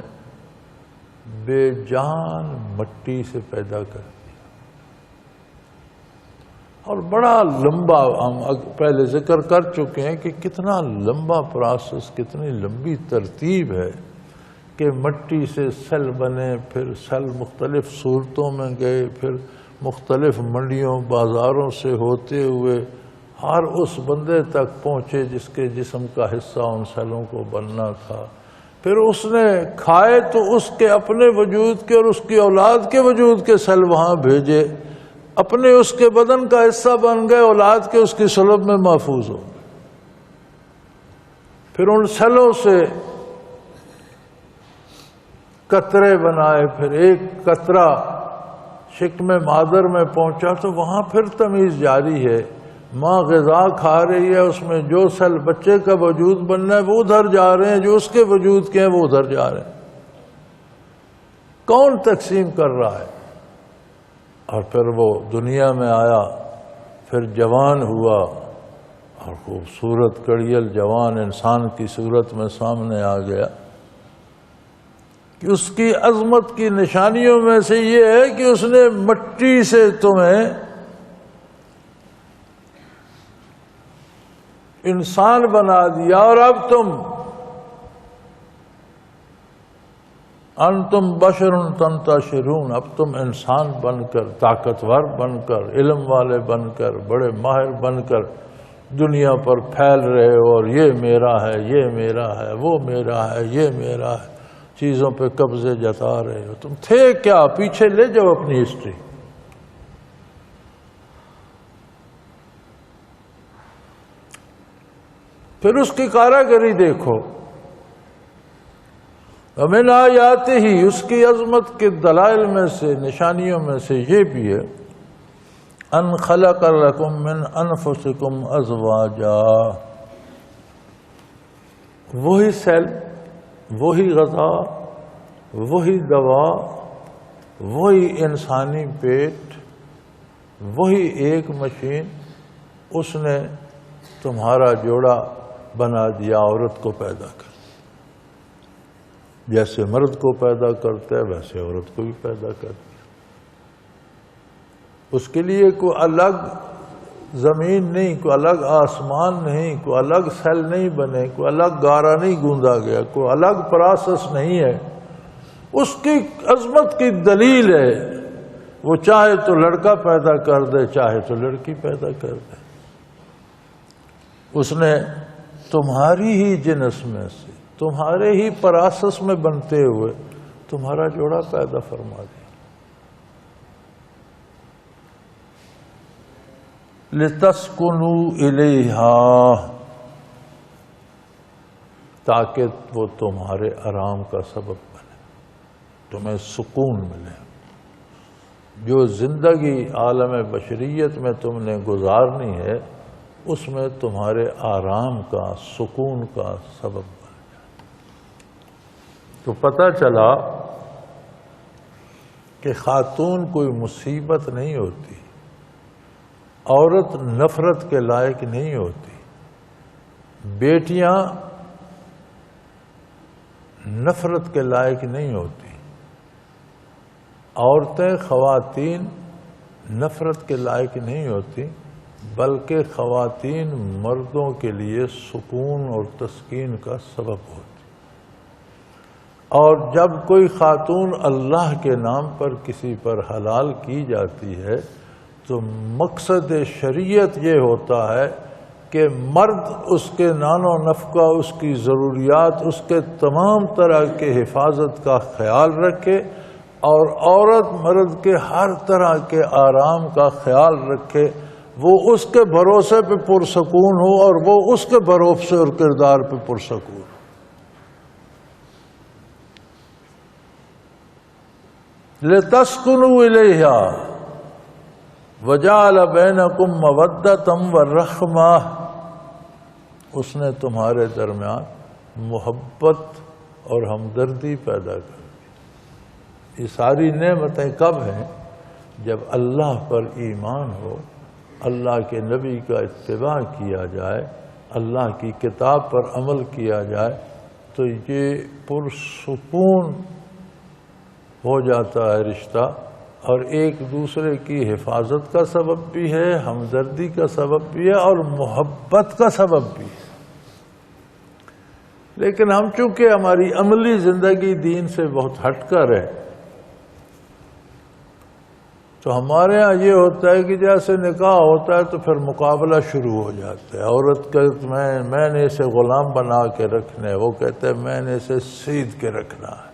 بے جان مٹی سے پیدا کر دیا۔ اور بڑا لمبا، ہم پہلے ذکر کر چکے ہیں کہ کتنا لمبا پروسیس، کتنی لمبی ترتیب ہے کہ مٹی سے سیل بنے، پھر سیل مختلف صورتوں میں گئے، پھر مختلف منڈیوں بازاروں سے ہوتے ہوئے ہر اس بندے تک پہنچے جس کے جسم کا حصہ ان سیلوں کو بننا تھا۔ پھر اس نے کھائے تو اس کے اپنے وجود کے اور اس کی اولاد کے وجود کے سیل وہاں بھیجے، اپنے اس کے بدن کا حصہ بن گئے، اولاد کے اس کی صلب میں محفوظ ہو۔ پھر ان سیلوں سے قطرے بنائے، پھر ایک قطرہ شکم مادر میں پہنچا تو وہاں پھر تمیز جاری ہے، ماں غذا کھا رہی ہے، اس میں جو سیل بچے کا وجود بننا ہے وہ ادھر جا رہے ہیں، جو اس کے وجود کے ہیں وہ ادھر جا رہے ہیں۔ کون تقسیم کر رہا ہے؟ اور پھر وہ دنیا میں آیا، پھر جوان ہوا، اور خوبصورت کڑیل جوان انسان کی صورت میں سامنے آ گیا۔ کہ اس کی عظمت کی نشانیوں میں سے یہ ہے کہ اس نے مٹی سے تمہیں انسان بنا دیا، اور اب انتم بشر تنتشرون، اب تم انسان بن کر، طاقتور بن کر، علم والے بن کر، بڑے ماہر بن کر دنیا پر پھیل رہے ہو، اور یہ میرا ہے، یہ میرا ہے، وہ میرا ہے، یہ میرا ہے، چیزوں پہ قبضے جتا رہے ہو۔ تم تھے کیا؟ پیچھے لے جاؤ اپنی ہسٹری۔ پھر اس کی کاراگری دیکھو۔ ومن آیاتہ ہی، اس کی عظمت کے دلائل میں سے، نشانیوں میں سے یہ بھی ہے، ان خلق لکم من انفسکم ازواجا، وہی سیل، وہی غذا، وہی دوا، وہی انسانی پیٹ، وہی ایک مشین، اس نے تمہارا جوڑا بنا دیا، عورت کو پیدا کر، جیسے مرد کو پیدا کرتا ہے ویسے عورت کو بھی پیدا کرتا ہے۔ اس کے لیے کوئی الگ زمین نہیں، کوئی الگ آسمان نہیں، کوئی الگ سیل نہیں بنے، کوئی الگ گارا نہیں گوندا گیا، کوئی الگ پروسیس نہیں ہے۔ اس کی عظمت کی دلیل ہے، وہ چاہے تو لڑکا پیدا کر دے، چاہے تو لڑکی پیدا کر دے۔ اس نے تمہاری ہی جنس میں سے، تمہارے ہی پروسیس میں بنتے ہوئے تمہارا جوڑا پیدا فرما دیا۔ لِتَسْكُنُوا إِلَيْهَا، تاکہ وہ تمہارے آرام کا سبب بنے، تمہیں سکون ملے۔ جو زندگی عالم بشریت میں تم نے گزارنی ہے، اس میں تمہارے آرام کا، سکون کا سبب بن جائے۔ تو پتہ چلا کہ خاتون کوئی مصیبت نہیں ہوتی، عورت نفرت کے لائق نہیں ہوتی، بیٹیاں نفرت کے لائق نہیں ہوتی، عورتیں، خواتین نفرت کے لائق نہیں ہوتی، بلکہ خواتین مردوں کے لیے سکون اور تسکین کا سبب ہوتی۔ اور جب کوئی خاتون اللہ کے نام پر کسی پر حلال کی جاتی ہے تو مقصد شریعت یہ ہوتا ہے کہ مرد اس کے نان و نفقہ، اس کی ضروریات، اس کے تمام طرح کے حفاظت کا خیال رکھے، اور عورت مرد کے ہر طرح کے آرام کا خیال رکھے، وہ اس کے بھروسے پہ پرسکون ہو اور وہ اس کے بھروسے اور کردار پہ پرسکون ہو۔ لِتَسْكُنُوا إِلَيْهَا وَجَعَلَ بَيْنَكُمْ مَوَدَّةً وَرَحْمَةً، اس نے تمہارے درمیان محبت اور ہمدردی پیدا کر دی۔ یہ ساری نعمتیں کب ہیں؟ جب اللہ پر ایمان ہو، اللہ کے نبی کا اتباع کیا جائے، اللہ کی کتاب پر عمل کیا جائے، تو یہ پرسکون ہو جاتا ہے رشتہ، اور ایک دوسرے کی حفاظت کا سبب بھی ہے، ہمدردی کا سبب بھی ہے، اور محبت کا سبب بھی ہے۔ لیکن ہم چونکہ ہماری عملی زندگی دین سے بہت ہٹ کر ہے، تو ہمارے ہاں یہ ہوتا ہے کہ جیسے نکاح ہوتا ہے تو پھر مقابلہ شروع ہو جاتا ہے۔ عورت کہتے میں نے اسے غلام بنا کے رکھنا ہے، وہ کہتے ہیں میں نے اسے سید کے رکھنا ہے۔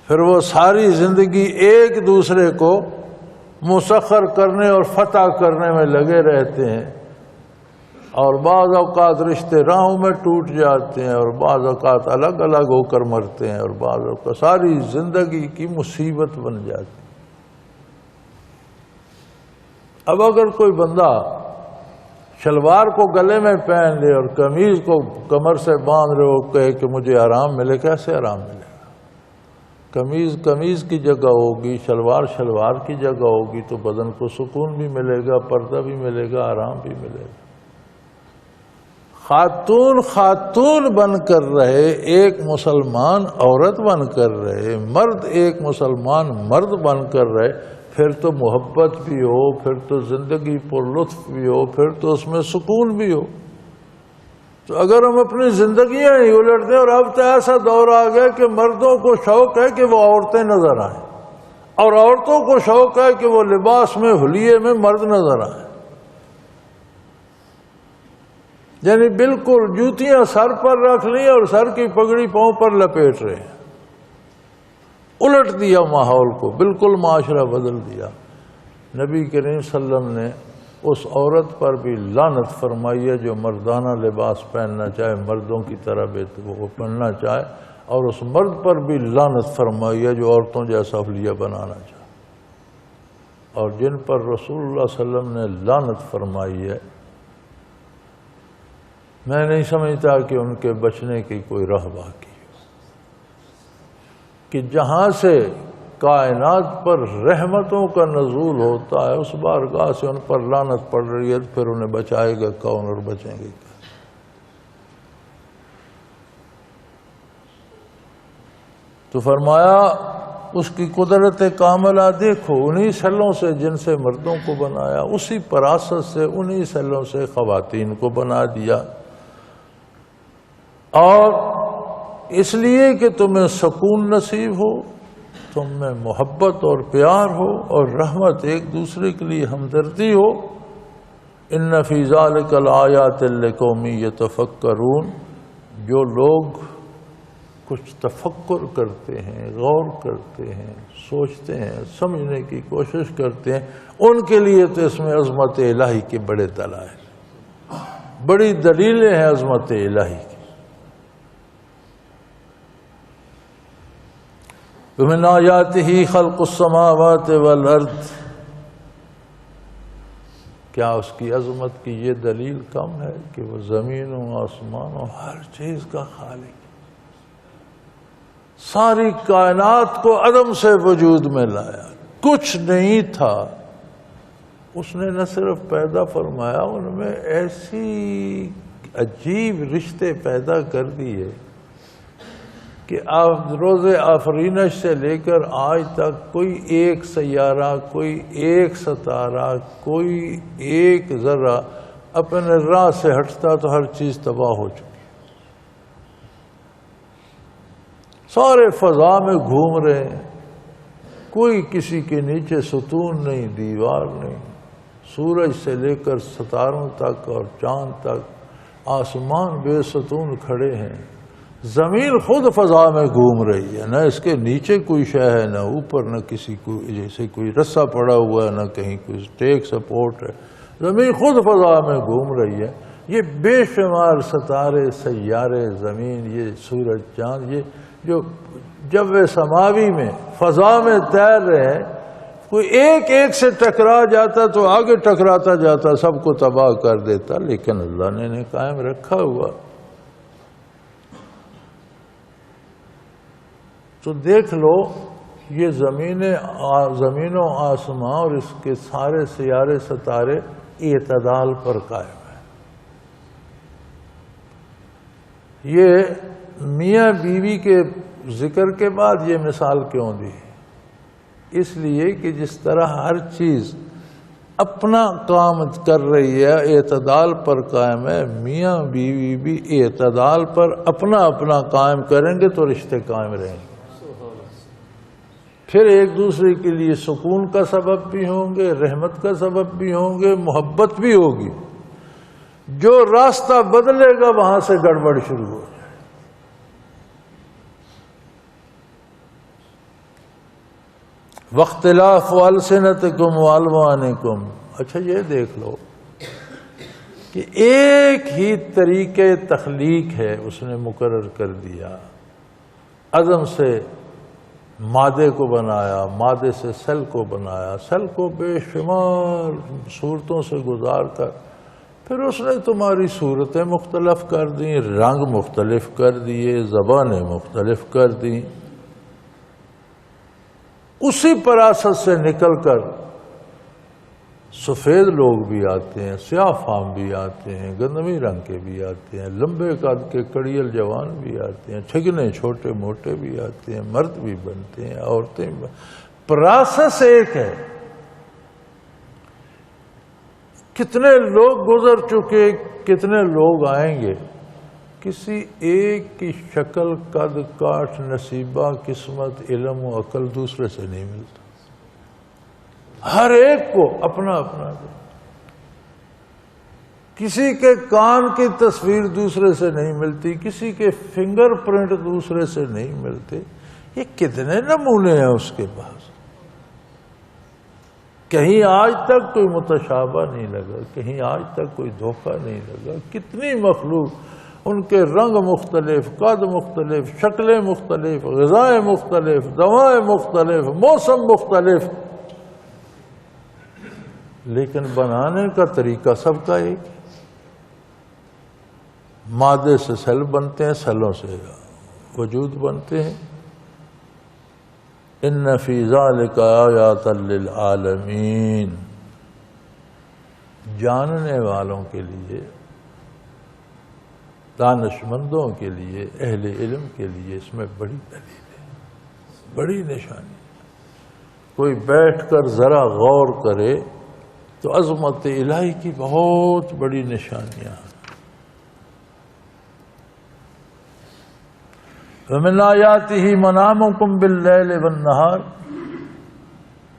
پھر وہ ساری زندگی ایک دوسرے کو مسخر کرنے اور فتح کرنے میں لگے رہتے ہیں، اور بعض اوقات رشتے راہوں میں ٹوٹ جاتے ہیں، اور بعض اوقات الگ الگ ہو کر مرتے ہیں، اور بعض اوقات ساری زندگی کی مصیبت بن جاتی ہے۔ اب اگر کوئی بندہ شلوار کو گلے میں پہن لے اور قمیض کو کمر سے باندھ لے، وہ کہے کہ مجھے آرام ملے، کیسے آرام ملے گا؟ قمیض قمیض کی جگہ ہوگی، شلوار شلوار کی جگہ ہوگی، تو بدن کو سکون بھی ملے گا، پردہ بھی ملے گا، آرام بھی ملے گا۔ خاتون خاتون بن کر رہے، ایک مسلمان عورت بن کر رہے، مرد ایک مسلمان مرد بن کر رہے، پھر تو محبت بھی ہو، پھر تو زندگی پر لطف بھی ہو، پھر تو اس میں سکون بھی ہو۔ تو اگر ہم اپنی زندگیاں ہی الٹ دیں، اور اب تو ایسا دور آ گیا کہ مردوں کو شوق ہے کہ وہ عورتیں نظر آئیں، اور عورتوں کو شوق ہے کہ وہ لباس میں حلیے میں مرد نظر آئیں، یعنی بالکل جوتیاں سر پر رکھ لی اور سر کی پگڑی پاؤں پر لپیٹ رہے ہیں۔ الٹ دیا ماحول کو، بالکل معاشرہ بدل دیا۔ نبی کریم صلی اللہ علیہ وسلم نے اس عورت پر بھی لعنت فرمائی ہے جو مردانہ لباس پہننا چاہے، مردوں کی طرح وہ پہننا چاہے، اور اس مرد پر بھی لعنت فرمائی ہے جو عورتوں جیسا حلیہ بنانا چاہے۔ اور جن پر رسول اللہ صلی اللہ علیہ وسلم نے لعنت فرمائی ہے، میں نہیں سمجھتا کہ ان کے بچنے کی کوئی راہ باقی ہو، کہ جہاں سے کائنات پر رحمتوں کا نزول ہوتا ہے اس بارگاہ سے ان پر لعنت پڑ رہی ہے، پھر انہیں بچائے گا کون اور بچیں گے کیا؟ تو فرمایا اس کی قدرت کاملہ دیکھو، انہی سیلوں سے جن سے مردوں کو بنایا، اسی پراست سے انہی سیلوں سے خواتین کو بنا دیا، اور اس لیے کہ تمہیں سکون نصیب ہو، تم میں محبت اور پیار ہو اور رحمت، ایک دوسرے کے لیے ہمدردی ہو۔ ان فی ذلک لآیات لقوم یتفکرون، جو لوگ کچھ تفکر کرتے ہیں، غور کرتے ہیں، سوچتے ہیں، سمجھنے کی کوشش کرتے ہیں، ان کے لیے تو اس میں عظمت الہی کے بڑے دلائل، بڑی دلیلیں ہیں عظمت الہی کی۔ ومن آیاتہ خلق السماوات والارض، کیا اس کی عظمت کی یہ دلیل کم ہے کہ وہ زمین و آسمان و ہر چیز کا خالق ہے؟ ساری کائنات کو عدم سے وجود میں لایا، کچھ نہیں تھا، اس نے نہ صرف پیدا فرمایا، ان میں ایسی عجیب رشتے پیدا کر دیے کہ روز آفرینش سے لے کر آج تک کوئی ایک سیارہ، کوئی ایک ستارہ، کوئی ایک ذرہ اپنے راہ سے ہٹتا تو ہر چیز تباہ ہو چکی، سارے فضا میں گھوم رہے ہیں، کوئی کسی کے نیچے ستون نہیں، دیوار نہیں، سورج سے لے کر ستاروں تک اور چاند تک آسمان بے ستون کھڑے ہیں، زمین خود فضا میں گھوم رہی ہے، نہ اس کے نیچے کوئی شے ہے، نہ اوپر، نہ کسی کو جیسے کوئی رسہ پڑا ہوا ہے، نہ کہیں کوئی ٹیک سپورٹ ہے، زمین خود فضا میں گھوم رہی ہے۔ یہ بے شمار ستارے، سیارے، زمین، یہ سورج، چاند، یہ جو جو سماوی میں فضا میں تیر رہے ہیں، کوئی ایک ایک سے ٹکرا جاتا تو آگے ٹکراتا جاتا، سب کو تباہ کر دیتا، لیکن اللہ نے انہیں قائم رکھا ہوا۔ تو دیکھ لو، یہ زمین و آسمان اور اس کے سارے سیارے ستارے اعتدال پر قائم ہیں۔ یہ میاں بیوی کے ذکر کے بعد یہ مثال کیوں دی؟ اس لیے کہ جس طرح ہر چیز اپنا کام کر رہی ہے، اعتدال پر قائم ہے، میاں بیوی بھی اعتدال پر اپنا اپنا قائم کریں گے تو رشتے قائم رہیں گے، پھر ایک دوسرے کے لیے سکون کا سبب بھی ہوں گے، رحمت کا سبب بھی ہوں گے، محبت بھی ہوگی۔ جو راستہ بدلے گا وہاں سے گڑبڑ شروع ہو جائے۔ واختلاف السنتکم والوانکم، اچھا یہ دیکھ لو کہ ایک ہی طریقے تخلیق ہے، اس نے مقرر کر دیا، عدم سے مادے کو بنایا، مادے سے سیل کو بنایا، سیل کو بے شمار صورتوں سے گزار کر پھر اس نے تمہاری صورتیں مختلف کر دیں، رنگ مختلف کر دیے، زبانیں مختلف کر دیں، اسی پراست سے نکل کر سفید لوگ بھی آتے ہیں، سیاہ فام بھی آتے ہیں، گندمی رنگ کے بھی آتے ہیں، لمبے قد کے کڑیل جوان بھی آتے ہیں، ٹھگنے چھوٹے موٹے بھی آتے ہیں، مرد بھی بنتے ہیں، عورتیں بھی پراست ایک ہے۔ کتنے لوگ گزر چکے، کتنے لوگ آئیں گے، کسی ایک کی شکل، قد، کاٹ، نصیبہ، قسمت، علم و عقل دوسرے سے نہیں ملتا. ہر ایک کو اپنا اپنا دے. کسی کے کان کی تصویر دوسرے سے نہیں ملتی، کسی کے فنگر پرنٹ دوسرے سے نہیں ملتے. یہ کتنے نمونے ہیں اس کے پاس. کہیں آج تک کوئی متشابہ نہیں لگا، کہیں آج تک کوئی دھوکہ نہیں لگا. کتنی مخلوق، ان کے رنگ مختلف، قد مختلف، شکلیں مختلف، غذائیں مختلف، دوائیں مختلف، موسم مختلف، لیکن بنانے کا طریقہ سب کا ایک. مادے سے سیل بنتے ہیں، سیلوں سے وجود بنتے ہیں. ان فی ذلک آیات للعالمین. جاننے والوں کے لیے، دانشمندوں کے لیے، اہل علم کے لیے اس میں بڑی دلیل ہے، بڑی نشانی. کوئی بیٹھ کر ذرا غور کرے تو عظمت الہی کی بہت بڑی نشانیاں ہیں. وَمِنْ آيَاتِهِ مَنَامُكُمْ بِاللَّيْلِ وَالنَّهَارِ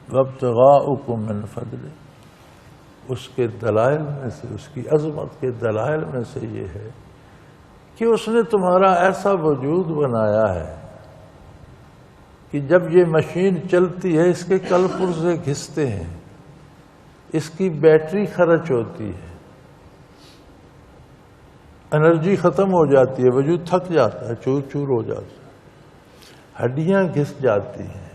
وَابْتِغَاؤُكُمْ مِنْ فَضْلِهِ. اس کے دلائل میں سے، اس کی عظمت کے دلائل میں سے یہ ہے کہ اس نے تمہارا ایسا وجود بنایا ہے کہ جب یہ مشین چلتی ہے اس کے کل پرزے گھستے ہیں، اس کی بیٹری خرچ ہوتی ہے، انرجی ختم ہو جاتی ہے، وجود تھک جاتا ہے، چور چور ہو جاتا ہے، ہڈیاں گھس جاتی ہیں،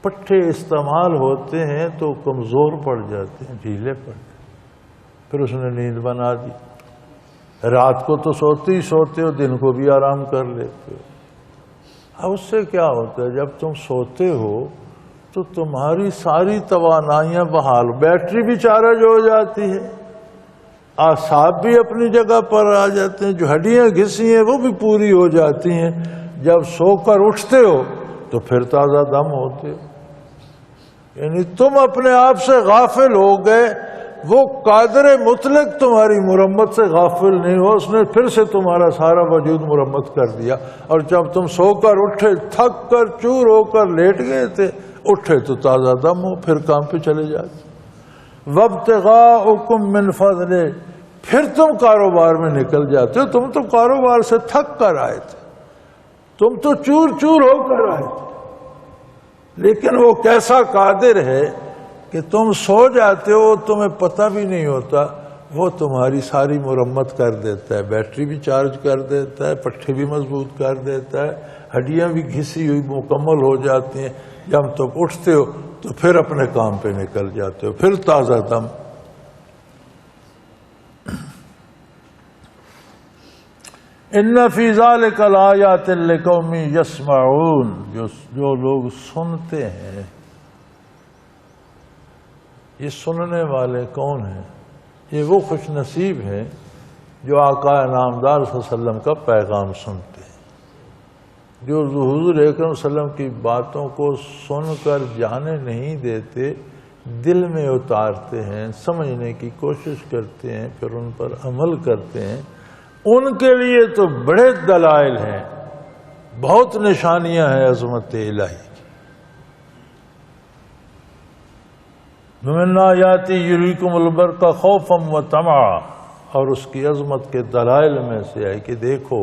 پٹھے استعمال ہوتے ہیں تو کمزور پڑ جاتے ہیں، ڈھیلے پڑ جاتے ہیں. پھر اس نے نیند بنا دی. رات کو تو سوتے ہی سوتے ہو، دن کو بھی آرام کر لیتے ہو. اب اس سے کیا ہوتا ہے، جب تم سوتے ہو تو تمہاری ساری توانائیاں بحال، بیٹری بھی چارج ہو جاتی ہے، اعصاب بھی اپنی جگہ پر آ جاتے ہیں، جو ہڈیاں گھسی ہیں وہ بھی پوری ہو جاتی ہیں. جب سو کر اٹھتے ہو تو پھر تازہ دم ہوتے ہو. یعنی تم اپنے آپ سے غافل ہو گئے، وہ قادر مطلق تمہاری مرمت سے غافل نہیں ہو، اس نے پھر سے تمہارا سارا وجود مرمت کر دیا. اور جب تم سو کر اٹھے، تھک کر چور ہو کر لیٹ گئے تھے، اٹھے تو تازہ دم ہو، پھر کام پہ چلے جاتے. وَابْتِغَاؤُكُمْ مِنْ فَضْلِهِ. پھر تم کاروبار میں نکل جاتے ہو. تم تو کاروبار سے تھک کر آئے تھے، تم تو چور چور ہو کر آئے تھے، لیکن وہ کیسا قادر ہے کہ تم سو جاتے ہو، تمہیں پتہ بھی نہیں ہوتا، وہ تمہاری ساری مرمت کر دیتا ہے، بیٹری بھی چارج کر دیتا ہے، پٹھے بھی مضبوط کر دیتا ہے، ہڈیاں بھی گھسی ہوئی مکمل ہو جاتی ہیں. جب تم اٹھتے ہو تو پھر اپنے کام پہ نکل جاتے ہو، پھر تازہ دم. ان فی ذلک لآیات لقوم یسمعون. جو لوگ سنتے ہیں. یہ سننے والے کون ہیں؟ یہ وہ خوش نصیب ہیں جو آقا نامدار صلی اللہ علیہ وسلم کا پیغام سنتے ہیں، جو حضور اکرم صلی اللہ علیہ وسلم کی باتوں کو سن کر جانے نہیں دیتے، دل میں اتارتے ہیں، سمجھنے کی کوشش کرتے ہیں، پھر ان پر عمل کرتے ہیں. ان کے لیے تو بڑے دلائل ہیں، بہت نشانیاں ہیں عظمت الہی کی. مِنْ آیاتِهِ یُرِیکُمُ الْبَرْقَ خَوْفًا وَطَمَعًا. اور اس کی عظمت کے دلائل میں سے ہے کہ دیکھو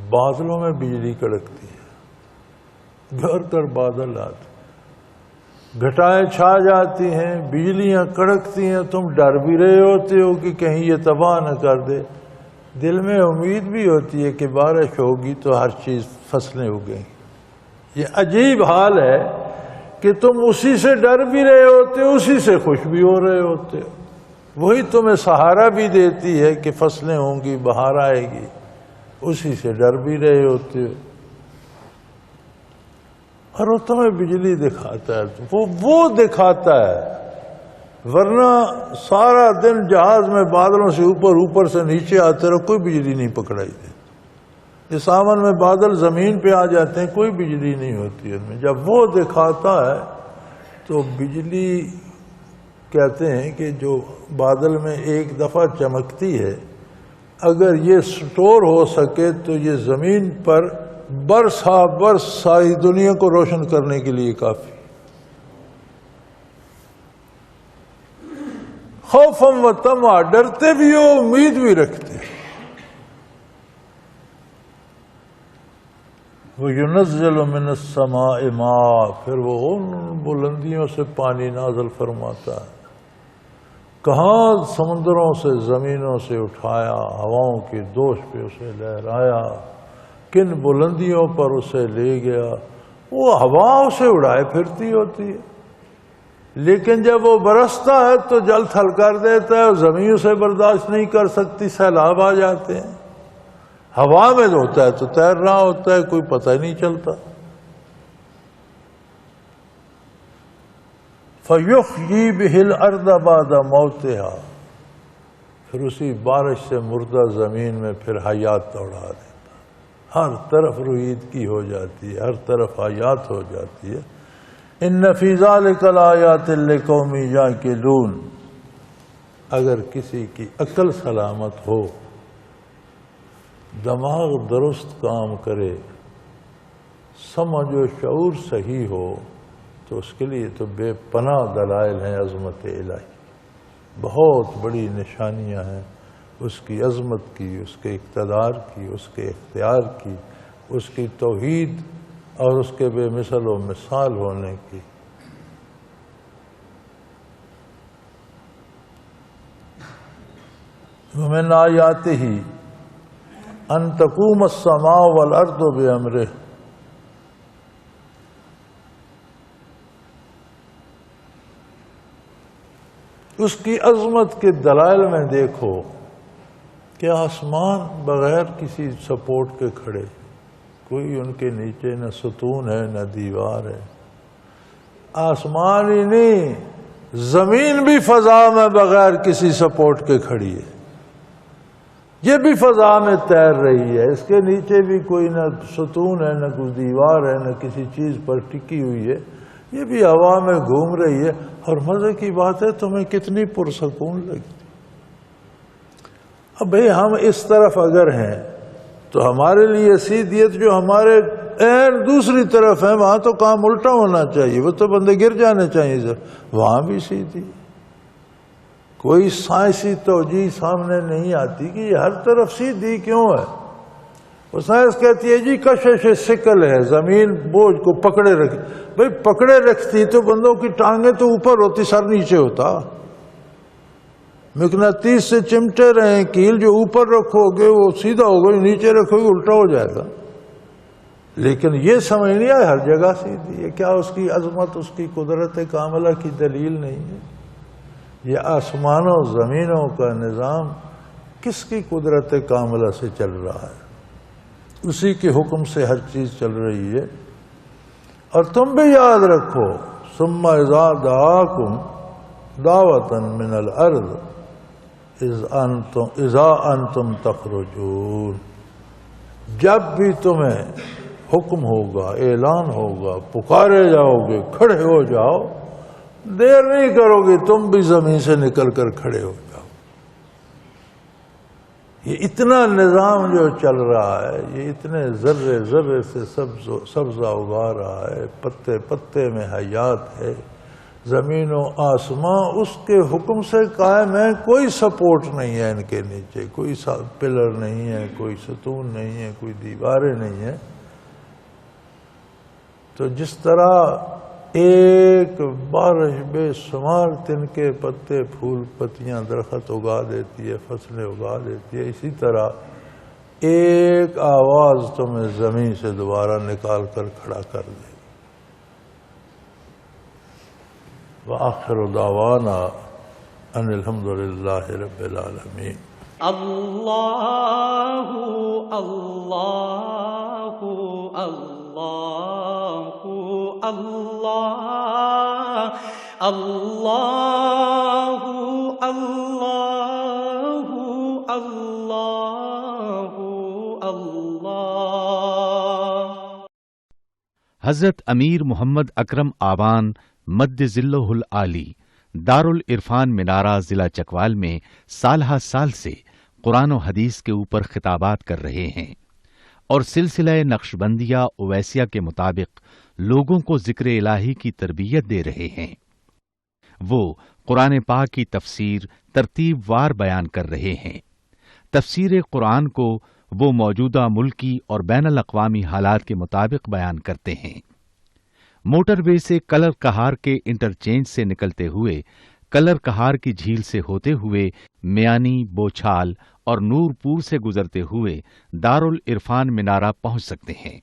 بادلوں میں بجلی کڑکتی ہے، گھر کر بادل آتے، گھٹائیں چھا جاتی ہیں، بجلیاں کڑکتی ہیں، تم ڈر بھی رہے ہوتے ہو کہ کہیں یہ تباہ نہ کر دے. دل میں امید بھی ہوتی ہے کہ بارش ہوگی تو ہر چیز، فصلیں اگیں. یہ عجیب حال ہے کہ تم اسی سے ڈر بھی رہے ہوتے ہو، اسی سے خوش بھی ہو رہے ہوتے ہو. وہی تمہیں سہارا بھی دیتی ہے کہ فصلیں ہوں گی، بہار آئے گی، اسی سے ڈر بھی رہے ہوتے ہو. اور وہ تمہیں بجلی دکھاتا ہے، وہ دکھاتا ہے، ورنہ سارا دن جہاز میں بادلوں سے اوپر سے نیچے آتے رہو، کوئی بجلی نہیں پکڑائی دیتی. اس ساون میں بادل زمین پہ آ جاتے ہیں، کوئی بجلی نہیں ہوتی ان میں. جب وہ دکھاتا ہے تو بجلی کہتے ہیں کہ جو بادل میں ایک دفعہ چمکتی ہے اگر یہ سٹور ہو سکے تو یہ زمین پر برس ہا برس ساری دنیا کو روشن کرنے کے لیے کافی. خوفم و طمع، ڈرتے بھی ہو، امید بھی رکھتے ہیں. وَيُنَزِّلُ مِنَ السَّمَاءِ مَاءً، پھر وہ ان بلندیوں سے پانی نازل فرماتا ہے. کہاں سمندروں سے، زمینوں سے اٹھایا، ہواؤں کی دوش پہ اسے لہرایا، کن بلندیوں پر اسے لے گیا. وہ ہوا اسے اڑائے پھرتی ہوتی ہے، لیکن جب وہ برستا ہے تو جل تھل کر دیتا ہے. زمین اسے برداشت نہیں کر سکتی، سیلاب آ جاتے ہیں. ہوا میں ہوتا ہے تو تیر رہا ہوتا ہے، کوئی پتہ ہی نہیں چلتا. فَيُحْيِي بِهِ الْأَرْضَ بَعْدَ مَوْتِهَا، پھر اسی بارش سے مردہ زمین میں پھر حیات دوڑا دیتا. ہر طرف رویدگی ہو جاتی ہے، ہر طرف حیات ہو جاتی ہے. إِنَّ فِي ذَلِكَ لَآيَاتٍ لِقَوْمٍ يَعْقِلُونَ، اگر کسی کی عقل سلامت ہو، دماغ درست کام کرے، سمجھ و شعور صحیح ہو، تو اس کے لیے تو بے پناہ دلائل ہیں عظمت الہی. بہت بڑی نشانیاں ہیں اس کی عظمت کی، اس کے اقتدار کی، اس کے اختیار کی، اس کی توحید اور اس کے بے مثل و مثال ہونے کی. وَمِنْ آیَاتِهِ أَن تَقُومَ السَّمَاءُ وَالْأَرْضُ بِأَمْرِهِ، اس کی عظمت کے دلائل میں دیکھو کہ آسمان بغیر کسی سپورٹ کے کھڑے، کوئی ان کے نیچے نہ ستون ہے نہ دیوار ہے. آسمان ہی نہیں، زمین بھی فضا میں بغیر کسی سپورٹ کے کھڑی ہے. یہ بھی فضا میں تیر رہی ہے، اس کے نیچے بھی کوئی نہ ستون ہے نہ کوئی دیوار ہے نہ کسی چیز پر ٹکی ہوئی ہے. یہ بھی ہوا میں گھوم رہی ہے. اور مزے کی بات ہے تمہیں کتنی پرسکون لگتی. اب بھئی ہم اس طرف اگر ہیں تو ہمارے لیے سیدھیت جو ہمارے دوسری طرف ہے، وہاں تو کام الٹا ہونا چاہیے، وہ تو بندے گر جانے چاہیے. وہاں بھی سیدھی، کوئی سائنسی توجیہ سامنے نہیں آتی کہ یہ ہر طرف سیدھی کیوں ہے. وہ سائنس کہتی ہے جی کشش ثقل ہے، زمین بوجھ کو پکڑے رکھی. بھئی پکڑے رکھتی تو بندوں کی ٹانگیں تو اوپر ہوتی، سر نیچے ہوتا. مقناطیس سے چمٹے رہیں، کیل جو اوپر رکھو گے وہ سیدھا ہوگا، نیچے رکھو گے الٹا ہو جائے گا. لیکن یہ سمجھ نہیں آئے ہر جگہ سیدھی ہے. کیا اس کی عظمت، اس کی قدرت کاملہ کی دلیل نہیں ہے؟ یہ آسمانوں زمینوں کا نظام کس کی قدرت کاملہ سے چل رہا ہے؟ اسی کے حکم سے ہر چیز چل رہی ہے. اور تم بھی یاد رکھو، ثم اذا دعاکم دعوة من الارض اذا انتم تخرجون، جب بھی تمہیں حکم ہوگا، اعلان ہوگا، پکارے جاؤ گے، کھڑے ہو جاؤ، دیر نہیں کرو گے، تم بھی زمین سے نکل کر کھڑے ہو جاؤ. یہ اتنا نظام جو چل رہا ہے، یہ اتنے ذرے ذرے سے سبزہ اگا رہا ہے، پتے پتے میں حیات ہے. زمین و آسمان اس کے حکم سے قائم ہے، کوئی سپورٹ نہیں ہے ان کے نیچے، کوئی پلر نہیں ہے، کوئی ستون نہیں ہے، کوئی دیواریں نہیں ہیں. تو جس طرح ایک بارش بے شمار تن کے پتے پھول پتیاں درخت اگا دیتی ہے، فصلیں اگا دیتی ہے، اسی طرح ایک آواز تمہیں زمین سے دوبارہ نکال کر کھڑا کر دے. وآخر دعوانا ان الحمد للہ رب العالمین. اللہ اللہ اللہ اللہ اللہ اللہ اللہ اللہ. حضرت امیر محمد اکرم آبان مد ذلہ العالی دارالعرفان منارہ ضلع چکوال میں سالہ سال سے قرآن و حدیث کے اوپر خطابات کر رہے ہیں اور سلسلہ نقشبندیہ اویسیہ کے مطابق لوگوں کو ذکر الہی کی تربیت دے رہے ہیں۔ وہ قرآن پاک کی تفسیر ترتیب وار بیان کر رہے ہیں۔ تفسیر قرآن کو وہ موجودہ ملکی اور بین الاقوامی حالات کے مطابق بیان کرتے ہیں۔ موٹر وے سے کلر کہار کے انٹرچینج سے نکلتے ہوئے، کلر کہار کی جھیل سے ہوتے ہوئے میانی، بوچھال اور نور پور سے گزرتے ہوئے دارالعرفان منارہ پہنچ سکتے ہیں۔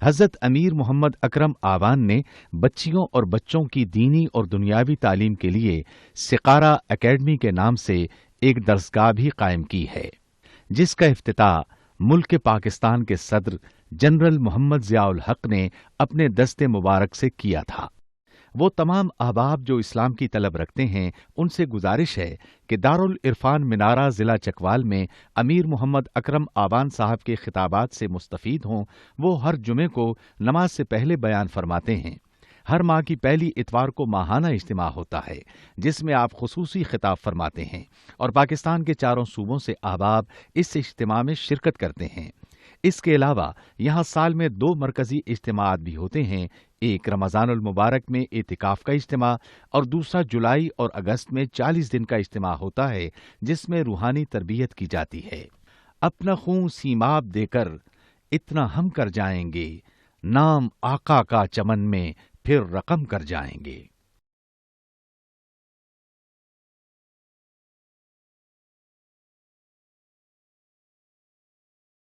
حضرت امیر محمد اکرم آوان نے بچیوں اور بچوں کی دینی اور دنیاوی تعلیم کے لیے سقارہ اکیڈمی کے نام سے ایک درسگاہ بھی قائم کی ہے، جس کا افتتاح ملک پاکستان کے صدر جنرل محمد ضیاء الحق نے اپنے دست مبارک سے کیا تھا۔ وہ تمام احباب جو اسلام کی طلب رکھتے ہیں ان سے گزارش ہے کہ دارالعرفان منارہ ضلع چکوال میں امیر محمد اکرم آوان صاحب کے خطابات سے مستفید ہوں۔ وہ ہر جمعے کو نماز سے پہلے بیان فرماتے ہیں۔ ہر ماہ کی پہلی اتوار کو ماہانہ اجتماع ہوتا ہے جس میں آپ خصوصی خطاب فرماتے ہیں اور پاکستان کے چاروں صوبوں سے احباب اس اجتماع میں شرکت کرتے ہیں۔ اس کے علاوہ یہاں سال میں 2 مرکزی اجتماعات بھی ہوتے ہیں، ایک رمضان المبارک میں اعتکاف کا اجتماع اور دوسرا جولائی اور اگست میں 40 دن کا اجتماع ہوتا ہے جس میں روحانی تربیت کی جاتی ہے۔ اپنا خون سیماب دے کر اتنا ہم کر جائیں گے، نام آقا کا چمن میں پھر رقم کر جائیں گے۔